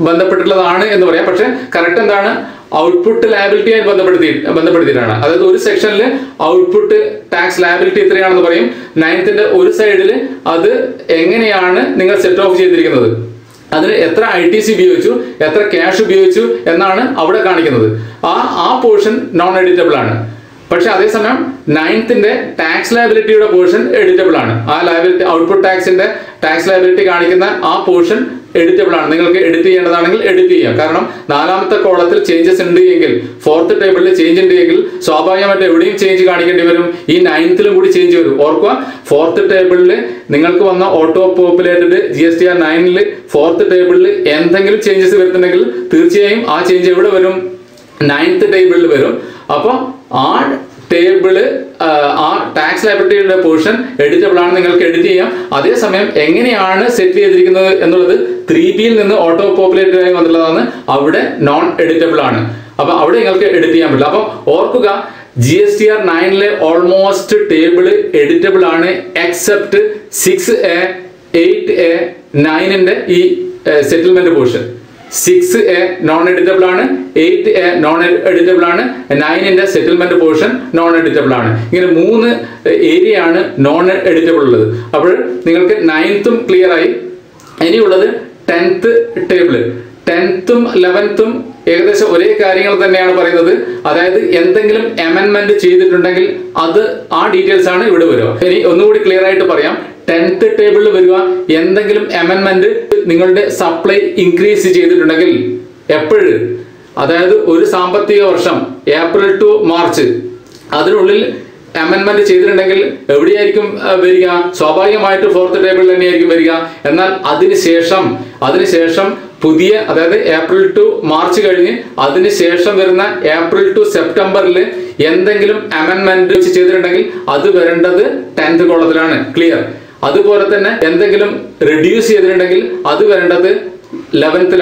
ബന്ധപ്പെട്ടിട്ടുള്ളതാണ് എന്ന് പറയാം. പക്ഷെ കറക്റ്റ് എന്താണ്, ഔട്ട്പുട്ട് ലയബിലിറ്റിയായി ബന്ധപ്പെടുത്തിയിട്ടാണ്. അതായത് ഒരു സെക്ഷനിൽ ഔട്ട്പുട്ട് ടാക്സ് ലയബിലിറ്റി എത്രയാണെന്ന് പറയും, 9th ഒരു സൈഡിൽ അത് എങ്ങനെയാണ് നിങ്ങൾ സെറ്റ് ഓഫ് ചെയ്തിരിക്കുന്നത്, അതിന് എത്ര ITC ഉപയോഗിച്ചു, എത്ര ക്യാഷ് ഉപയോഗിച്ചു എന്നാണ് അവിടെ കാണിക്കുന്നത്. ആ പോർഷൻ നോൺ എഡിറ്റബിൾ ആണ്. പക്ഷെ അതേസമയം 9th ടാക്സ് ലയബിലിറ്റിയുടെ പോർഷൻ എഡിറ്റബിൾ ആണ്. ആ ലയബിലിറ്റി, ഔട്ട്പുട്ട് ടാക്സിന്റെ ടാക്സ് ലയബിലിറ്റി കാണിക്കുന്ന ആ പോർഷൻ എഡിറ്റബിൾ ആണ്. നിങ്ങൾക്ക് എഡിറ്റ് ചെയ്യേണ്ടതാണെങ്കിൽ എഡിറ്റ് ചെയ്യാം. കാരണം 4ാമത്തെ കോളത്തിൽ ചേഞ്ചസ് ഉണ്ട് എങ്കിൽ, 4th ടേബിളിൽ ചേഞ്ച് ഉണ്ട് എങ്കിൽ സ്വാഭാവികമായിട്ട് എവിടെയും ചേഞ്ച് കാണിക്കേണ്ടി വരും. ഈ 9th കൂടി ചേഞ്ച് വരും. ഓർക്കുക, 4th ടേബിളിൽ നിങ്ങൾക്ക് വന്ന ഓട്ടോ പോപ്പുലേറ്റഡ് GSTR 9ൽ 4th ടേബിളിൽ എന്തെങ്കിലും ചേഞ്ചസ് വരുന്നുണ്ടെങ്കിൽ തീർച്ചയായും ആ ചേഞ്ച് എവിടെ വരും, 9th ടേബിളിൽ വരും. അപ്പോൾ ആ ടേബിള്, ആ ടാക്സ് ലയബിലിറ്റിയുടെ പോർഷൻ എഡിറ്റബിൾ ആണ്, നിങ്ങൾക്ക് എഡിറ്റ് ചെയ്യാം. അതേസമയം എങ്ങനെയാണ് സെറ്റ് ചെയ്തിരിക്കുന്നത് എന്നുള്ളത് 3Bയിൽ നിന്ന് ഓട്ടോ പോപ്പുലേറ്റഡ് ആയി വന്നിട്ടുള്ളതാണ്, അവിടെ നോൺ എഡിറ്റബിൾ ആണ്. അപ്പൊ അവിടെ നിങ്ങൾക്ക് എഡിറ്റ് ചെയ്യാൻ പറ്റില്ല. അപ്പം ഓർക്കുക, GSTR 9ലെ ഓൾമോസ്റ്റ് ടേബിള് എഡിറ്റബിൾ ആണ്, എക്സെപ്റ്റ് 6A 8A 9ന്റെ ഈ settlement portion. 6A non editable ആണ്, 8A നോൺ എഡിറ്റബിൾ ആണ്, 9ന്റെ സെറ്റിൽമെന്റ് പോർഷൻ നോൺ എഡിറ്റബിൾ ആണ്. ഇങ്ങനെ 3 ഏരിയ ആണ് നോൺ എഡിറ്റബിൾ ഉള്ളത്. അപ്പോൾ നിങ്ങൾക്ക് 9th ക്ലിയർ ആയി. ഇനിയുള്ളത് 10th ടേബിള്. 10th 11th ഏകദേശം ഒരേ കാര്യങ്ങൾ തന്നെയാണ് പറയുന്നത്. അതായത് എന്തെങ്കിലും അമെൻമെന്റ് ചെയ്തിട്ടുണ്ടെങ്കിൽ അത് ആ ഡീറ്റെയിൽസ് ആണ് ഇവിടെ വരിക. ഇനി ഒന്നുകൂടി ക്ലിയർ ആയിട്ട് പറയാം. 10th ടേബിളിൽ വരിക, എന്തെങ്കിലും അമെൻമെന്റ് നിങ്ങളുടെ സപ്ലൈ ഇൻക്രീസ് ചെയ്തിട്ടുണ്ടെങ്കിൽ എപ്പോഴും, അതായത് ഒരു സാമ്പത്തിക വർഷം ഏപ്രിൽ ടു മാർച്ച് അതിനുള്ളിൽ അമെൻമെന്റ് ചെയ്തിട്ടുണ്ടെങ്കിൽ എവിടെയായിരിക്കും വരിക? സ്വാഭാവികമായിട്ട് 4th ടേബിളിൽ തന്നെയായിരിക്കും വരിക. എന്നാൽ അതിനുശേഷം പുതിയ, അതായത് ഏപ്രിൽ ടു മാർച്ച് കഴിഞ്ഞ് അതിനുശേഷം വരുന്ന ഏപ്രിൽ ടു സെപ്റ്റംബറിൽ എന്തെങ്കിലും അമെൻമെന്റ് ചെയ്തിട്ടുണ്ടെങ്കിൽ അത് വരേണ്ടത് 10th കോളത്തിലാണ്. ക്ലിയർ? അതുപോലെ തന്നെ എന്തെങ്കിലും റെഡ്യൂസ് ചെയ്തിട്ടുണ്ടെങ്കിൽ അത് വരേണ്ടത് 11th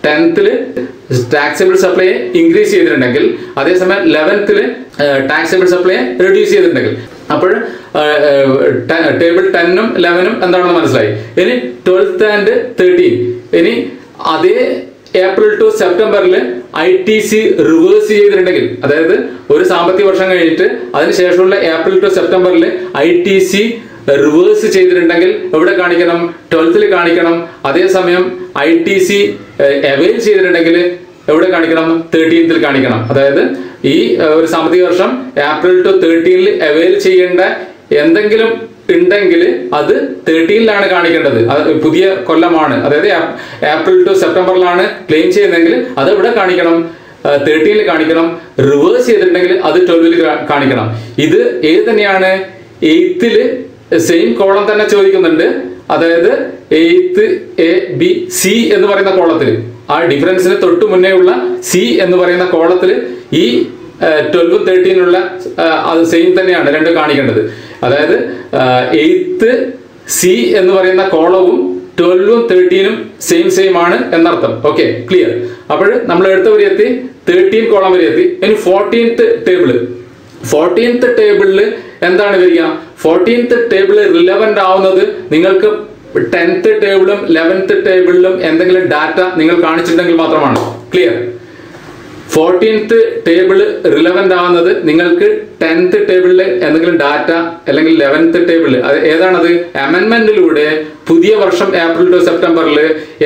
10th taxable supply increase ചെയ്തിട്ടുണ്ടെങ്കിൽ, അതേസമയം 11th ടാക്സബിൾ സപ്ലൈ റെഡ്യൂസ് ചെയ്തിട്ടുണ്ടെങ്കിൽ, അപ്പോൾ ടേബിൾ 10ഉം 11ഉം എന്താണെന്ന് മനസ്സിലായി. ഇനി 12th and 13, ഇനി അതേ ഏപ്രിൽ ടു സെപ്റ്റംബറിൽ ITC റിവേഴ്സ് ചെയ്തിട്ടുണ്ടെങ്കിൽ, അതായത് ഒരു സാമ്പത്തിക വർഷം കഴിഞ്ഞിട്ട് അതിനുശേഷമുള്ള ഏപ്രിൽ ടു സെപ്റ്റംബറിൽ ITC റിവേഴ്സ് ചെയ്തിട്ടുണ്ടെങ്കിൽ എവിടെ കാണിക്കണം? 12th കാണിക്കണം. അതേസമയം ITC അവൈൽ ചെയ്തിട്ടുണ്ടെങ്കിൽ എവിടെ കാണിക്കണം? 13th കാണിക്കണം. അതായത് ഈ ഒരു സാമ്പത്തിക വർഷം ഏപ്രിൽ ടു 13 അവൈൽ ചെയ്യേണ്ട എന്തെങ്കിലും ഉണ്ടെങ്കിൽ അത് 13 കാണിക്കേണ്ടത്. അത് പുതിയ കൊല്ലമാണ്, അതായത് ഏപ്രിൽ ടു സെപ്റ്റംബറിലാണ് ക്ലെയിം ചെയ്യുന്നതെങ്കിൽ അത് എവിടെ കാണിക്കണം? 13 കാണിക്കണം, റിവേഴ്സ് ചെയ്തിട്ടുണ്ടെങ്കിൽ അത് 12 കാണിക്കണം. ഇത് ഏത് തന്നെയാണ് 8th സെയിം കോളം തന്നെ ചോദിക്കുന്നുണ്ട്. അതായത് 8th A B C എന്ന് പറയുന്ന കോളത്തിൽ, ആ ഡിഫറൻസിന് തൊട്ട് മുന്നേ ഉള്ള C എന്ന് പറയുന്ന കോളത്തിൽ ഈ 12 13 ഉള്ള അത് സെയിം തന്നെയാണ് രണ്ടും കാണിക്കേണ്ടത്. അതായത് 8th C എന്ന് പറയുന്ന കോളവും 12 13 സെയിം ആണ് എന്നർത്ഥം. Okay, clear. അപ്പോൾ നമ്മൾ എടുത്ത വരെ എത്തി, 13 കോളം വരെ എത്തി. ഇനി 14th ടേബിളിൽ എന്താണ് വരിക? 14th ടേബിൾ റിലവന്റ് ആവുന്നത് നിങ്ങൾക്ക് 10th ടേബിളും 11th ടേബിളിലും എന്തെങ്കിലും ഡാറ്റ നിങ്ങൾ കാണിച്ചിട്ടുണ്ടെങ്കിൽ മാത്രമാണ്. ക്ലിയർ. 14th ടേബിൾ റിലവന്റ് ആവുന്നത് നിങ്ങൾക്ക് 10th ടേബിളിൽ എന്തെങ്കിലും ഡാറ്റ അല്ലെങ്കിൽ 11th ടേബിളിൽ, അത് ഏതാണത്? അമെൻമെന്റിലൂടെ പുതിയ വർഷം ഏപ്രിൽ ടു സെപ്റ്റംബറിൽ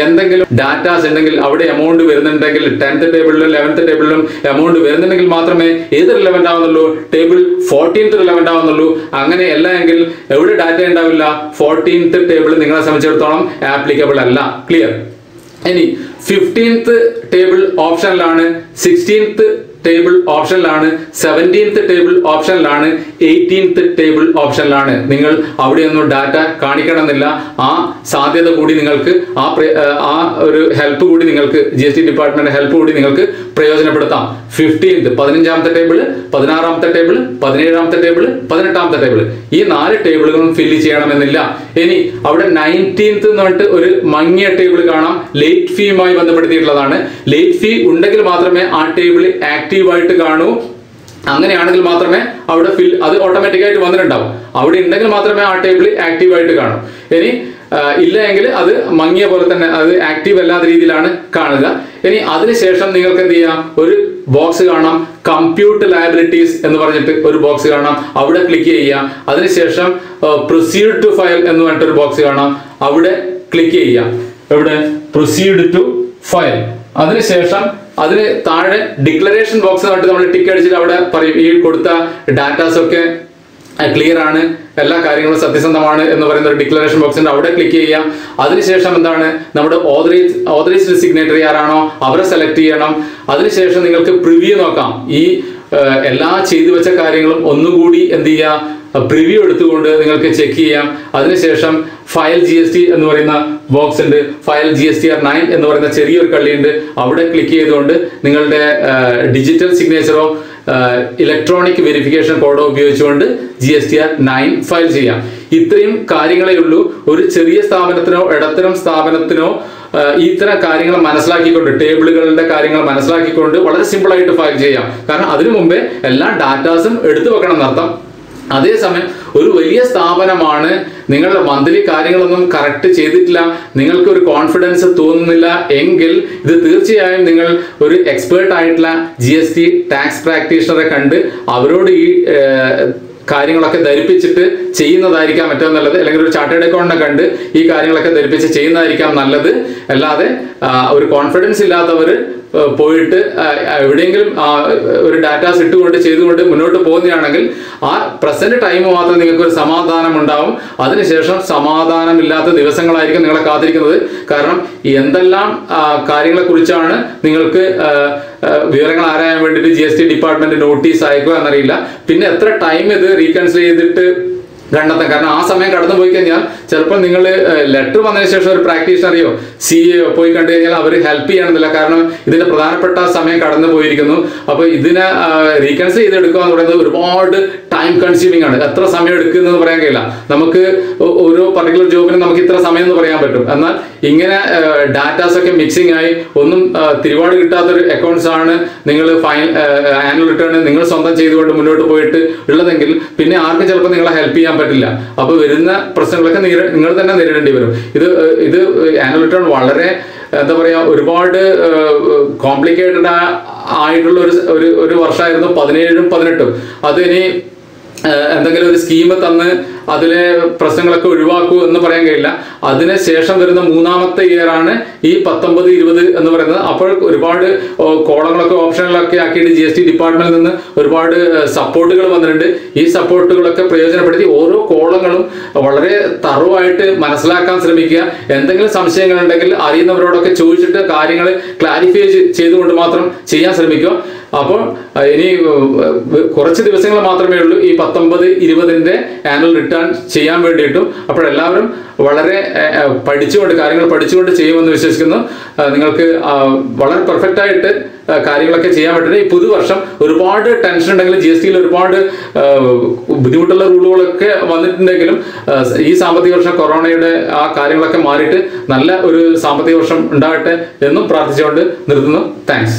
എന്തെങ്കിലും ഡാറ്റാസ് ഉണ്ടെങ്കിൽ, അവിടെ എമൗണ്ട് വരുന്നുണ്ടെങ്കിൽ 10th ടേബിളിലും 11th ടേബിളിലും എമൗണ്ട് വരുന്നുണ്ടെങ്കിൽ മാത്രമേ ഏത് റിലവന്റ് ആവുന്നുള്ളൂ? ടേബിൾ 14th റിലവന്റ് ആവുന്നുള്ളൂ. അങ്ങനെ അല്ല എങ്കിൽ എവിടെ ഡാറ്റ ഉണ്ടാവില്ല? 14th ടേബിൾ നിങ്ങളെ സംബന്ധിച്ചിടത്തോളം ആപ്ലിക്കബിൾ അല്ല. ക്ലിയർ. ഇനി 15th ടേബിൾ ഓപ്ഷനിലാണ്, 16th ടേബിൾ ഓപ്ഷനിലാണ്, 17th ടേബിൾ ഓപ്ഷനിലാണ്, 18th ടേബിൾ ഓപ്ഷനിലാണ്. നിങ്ങൾ അവിടെയൊന്നും ഡാറ്റ കാണിക്കണമെന്നില്ല. ആ സാധ്യത കൂടി നിങ്ങൾക്ക്, ആ ഒരു ഹെൽപ്പ് കൂടി നിങ്ങൾക്ക്, GST ഡിപ്പാർട്ട്മെന്റ് ഹെൽപ്പ് കൂടി നിങ്ങൾക്ക് പ്രയോജനപ്പെടുത്താം. 15th 15ാമത്തെ ടേബിൾ, 16ാമത്തെ ടേബിൾ, 17ാമത്തെ ടേബിൾ, 18ാമത്തെ ടേബിൾ, ഈ 4 ടേബിളുകളും ഫില്ല് ചെയ്യണമെന്നില്ല. ഇനി അവിടെ 19th എന്ന് പറഞ്ഞിട്ട് ഒരു മങ്ങിയ ടേബിൾ കാണാം, ലേറ്റ് ഫീയുമായി ബന്ധപ്പെടുത്തിയിട്ടുള്ളതാണ്. ലേറ്റ് ഫീ ഉണ്ടെങ്കിൽ മാത്രമേ ആ ടേബിൾ ആക്റ്റീവായിട്ട് കാണൂ. അങ്ങനെയാണെങ്കിൽ മാത്രമേ അവിടെ അത് ഓട്ടോമാറ്റിക്കായിട്ട് വന്നിട്ടുണ്ടാവും. അവിടെ ഉണ്ടെങ്കിൽ മാത്രമേ ആ ടേബിൾ ആക്റ്റീവായിട്ട് കാണൂ. ഇനി ഇല്ല എങ്കിൽ അത് മങ്ങിയ പോലെ തന്നെ, അത് ആക്റ്റീവ് അല്ലാത്ത രീതിയിലാണ് കാണുക. ഇനി അതിനുശേഷം നിങ്ങൾക്ക് എന്ത് ചെയ്യാം? ഒരു ബോക്സ് കാണാം, കമ്പ്യൂട്ട് ലയബിലിറ്റീസ് എന്ന് പറഞ്ഞിട്ട് ഒരു ബോക്സ് കാണാം, അവിടെ ക്ലിക്ക് ചെയ്യാം. അതിനുശേഷം പ്രൊസീഡ് ടു ഫയൽ എന്ന് പറഞ്ഞിട്ടൊരു ബോക്സ് കാണാം, അവിടെ ക്ലിക്ക് ചെയ്യാം. എവിടെ? Proceed to file. അതിനുശേഷം അതിന് താഴെ ഡിക്ലറേഷൻ ബോക്സ് പറഞ്ഞിട്ട് നമ്മൾ ടിക്ക് അടിച്ചിട്ട് അവിടെ പറയും ഈ കൊടുത്ത ഡാറ്റാസ് ഒക്കെ ക്ലിയർ ആണ്, എല്ലാ കാര്യങ്ങളും സത്യസന്ധമാണ് എന്ന് പറയുന്ന ഒരു ഡിക്ലറേഷൻ ബോക്സ് ഉണ്ട്, അവിടെ ക്ലിക്ക് ചെയ്യാം. അതിനുശേഷം എന്താണ്? നമ്മുടെ ഓതറൈസ്ഡ് സിഗ്നേറ്ററി ആരാണോ അവരെ സെലക്ട് ചെയ്യണം. അതിനുശേഷം നിങ്ങൾക്ക് പ്രിവ്യൂ നോക്കാം. ഈ എല്ലാ ചെയ്തു വെച്ച കാര്യങ്ങളും ഒന്നുകൂടി എന്ത് ചെയ്യാം? പ്രിവ്യൂ എടുത്തുകൊണ്ട് നിങ്ങൾക്ക് ചെക്ക് ചെയ്യാം. അതിനുശേഷം ഫയൽ GST എന്ന് പറയുന്ന ബോക്സ് ഉണ്ട്, ഫയൽ GSTR 9 എന്ന് പറയുന്ന ചെറിയൊരു കള്ളിയുണ്ട്, അവിടെ ക്ലിക്ക് ചെയ്തുകൊണ്ട് നിങ്ങളുടെ ഡിജിറ്റൽ സിഗ്നേച്ചറോ ഇലക്ട്രോണിക് വെരിഫിക്കേഷൻ കോഡോ ഉപയോഗിച്ചുകൊണ്ട് GSTR 9 ഫയൽ ചെയ്യാം. ഇത്രയും കാര്യങ്ങളേ ഉള്ളൂ. ഒരു ചെറിയ സ്ഥാപനത്തിനോ ഇടത്തരം സ്ഥാപനത്തിനോ ഇത്തരം കാര്യങ്ങൾ മനസ്സിലാക്കിക്കൊണ്ട്, ടേബിളുകളുടെ കാര്യങ്ങൾ മനസ്സിലാക്കിക്കൊണ്ട് വളരെ സിമ്പിൾ ആയിട്ട് ഫയൽ ചെയ്യാം. കാരണം അതിനു മുമ്പേ എല്ലാ ഡാറ്റാസും എടുത്തു വെക്കണം എന്നർത്ഥം. അതേസമയം ഒരു വലിയ സ്ഥാപനമാണ്, നിങ്ങളുടെ മന്ത്ലി കാര്യങ്ങളൊന്നും കറക്റ്റ് ചെയ്തിട്ടില്ല, നിങ്ങൾക്ക് ഒരു കോൺഫിഡൻസ് തോന്നുന്നില്ല എങ്കിൽ ഇത് തീർച്ചയായും നിങ്ങൾ ഒരു എക്സ്പേർട്ട് ആയിട്ടുള്ള GST ടാക്സ് പ്രാക്ടീഷണറെ കണ്ട് അവരോട് ഈ കാര്യങ്ങളൊക്കെ ധരിപ്പിച്ചിട്ട് ചെയ്യുന്നതായിരിക്കാം ഏറ്റവും നല്ലത്. അല്ലെങ്കിൽ ഒരു ചാർട്ടേഡ് അക്കൗണ്ടിനെ കണ്ട് ഈ കാര്യങ്ങളൊക്കെ ധരിപ്പിച്ച് ചെയ്യുന്നതായിരിക്കാം നല്ലത്. അല്ലാതെ ഒരു കോൺഫിഡൻസ് ഇല്ലാത്തവർ പോയിട്ട് എവിടെയെങ്കിലും ഒരു ഡാറ്റാസ് ഇട്ടുകൊണ്ട് ചെയ്തുകൊണ്ട് മുന്നോട്ട് പോകുകയാണെങ്കിൽ ആ പ്രസന്റ് ടൈം മാത്രം നിങ്ങൾക്ക് ഒരു സമാധാനം ഉണ്ടാവും. അതിനുശേഷം സമാധാനമില്ലാത്ത ദിവസങ്ങളായിരിക്കും നിങ്ങളെ കാത്തിരിക്കുന്നത്. കാരണം എന്തെല്ലാം കാര്യങ്ങളെ കുറിച്ചാണ് നിങ്ങൾക്ക് വിവരങ്ങൾ ആരായാൻ വേണ്ടിയിട്ട് GST ഡിപ്പാർട്ട്മെന്റ് നോട്ടീസ് അയക്കുക എന്നറിയില്ല. പിന്നെ എത്ര ടൈം ഇത് റീകൺസിൽ ചെയ്തിട്ട് കണ്ടെത്താം. കാരണം ആ സമയം കടന്നു പോയി കഴിഞ്ഞാൽ ചിലപ്പോൾ നിങ്ങൾ ലെറ്റർ വന്നതിന് ശേഷം ഒരു പ്രാക്ടീഷണറിയോ CAO പോയി കണ്ടു കഴിഞ്ഞാൽ അവർ ഹെൽപ്പ് ചെയ്യണമെന്നില്ല. കാരണം ഇതിന്റെ പ്രധാനപ്പെട്ട സമയം കടന്നു പോയിരിക്കുന്നു. അപ്പോൾ ഇതിനെ റീകൺസിൽ ചെയ്തെടുക്കുക എന്ന് പറയുന്നത് ഒരുപാട് ടൈം കൺസ്യൂമിംഗ് ആണ്. എത്ര സമയം എടുക്കുന്നതെന്ന് പറയാൻ കഴിയില്ല. നമുക്ക് ഓരോ പർട്ടിക്കുലർ ജോബിന് നമുക്ക് ഇത്ര സമയം എന്ന് പറയാൻ പറ്റും. എന്നാൽ ഇങ്ങനെ ഡാറ്റാസ് ഒക്കെ മിക്സിംഗ് ആയി ഒന്നും തിരുവാട് കിട്ടാത്തൊരു അക്കൗണ്ട്സ് ആണ് നിങ്ങൾ ആനുവൽ റിട്ടേൺ നിങ്ങൾ സ്വന്തം ചെയ്തുകൊണ്ട് മുന്നോട്ട് പോയിട്ട് ഉള്ളതെങ്കിൽ പിന്നെ ആർക്കും ചിലപ്പോൾ നിങ്ങളെ ഹെൽപ്പ് ചെയ്യാൻ പറ്റില്ല. അപ്പോൾ വരുന്ന പ്രശ്നങ്ങളൊക്കെ നിങ്ങൾ തന്നെ നേരിടേണ്ടി വരും. ഇത് ആനുവൽ റിട്ടേൺ വളരെ എന്താ പറയുക, ഒരുപാട് കോംപ്ലിക്കേറ്റഡ് ആയിട്ടുള്ള ഒരു വർഷമായിരുന്നു 17ഉം 18ഉം. അതിനി എന്തെങ്കിലും ഒരു സ്കീം തന്ന് അതിലെ പ്രശ്നങ്ങളൊക്കെ ഒഴിവാക്കൂ എന്ന് പറയാൻ കഴിയില്ല. അതിന് ശേഷം വരുന്ന 3ാമത്തെ ഇയർ ആണ് ഈ 19, 20 എന്ന് പറയുന്നത്. അപ്പോൾ ഒരുപാട് കോളങ്ങളൊക്കെ ഓപ്ഷനുകളൊക്കെ ആക്കിയിട്ട് GST ഡിപ്പാർട്ട്മെന്റിൽ നിന്ന് ഒരുപാട് സപ്പോർട്ടുകൾ വന്നിട്ടുണ്ട്. ഈ സപ്പോർട്ടുകളൊക്കെ പ്രയോജനപ്പെടുത്തി ഓരോ കോളം പ്രോബ്ലങ്ങളും വളരെ തറവായിട്ട് മനസ്സിലാക്കാൻ ശ്രമിക്കുക. എന്തെങ്കിലും സംശയങ്ങൾ ഉണ്ടെങ്കിൽ അറിയുന്നവരോടൊക്കെ ചോദിച്ചിട്ട് കാര്യങ്ങൾ ക്ലാരിഫൈ ചെയ്തുകൊണ്ട് മാത്രം ചെയ്യാൻ ശ്രമിക്കുക. അപ്പോൾ ഇനി കുറച്ച് ദിവസങ്ങൾ മാത്രമേ ഉള്ളൂ ഈ 19-20 ആനുവൽ റിട്ടേൺ ചെയ്യാൻ വേണ്ടിയിട്ടും. അപ്പോൾ എല്ലാവരും വളരെ കാര്യങ്ങൾ പഠിച്ചുകൊണ്ട് ചെയ്യുമെന്ന് വിശ്വസിക്കുന്നു. നിങ്ങൾക്ക് വളരെ പെർഫെക്റ്റ് ആയിട്ട് കാര്യങ്ങളൊക്കെ ചെയ്യാൻ പറ്റുന്നത്. ഈ പുതുവർഷം ഒരുപാട് ടെൻഷൻ ഉണ്ടെങ്കിലും GST ഒരുപാട് ബുദ്ധിമുട്ടുള്ള റൂളുകളൊക്കെ വന്നിട്ടുണ്ടെങ്കിലും ഈ സാമ്പത്തിക വർഷം കൊറോണയുടെ ആ കാര്യങ്ങളൊക്കെ മാറിയിട്ട് നല്ല ഒരു സാമ്പത്തിക വർഷം ഉണ്ടാകട്ടെ എന്നും പ്രാർത്ഥിച്ചുകൊണ്ട് നിർത്തുന്നു. താങ്ക്സ്.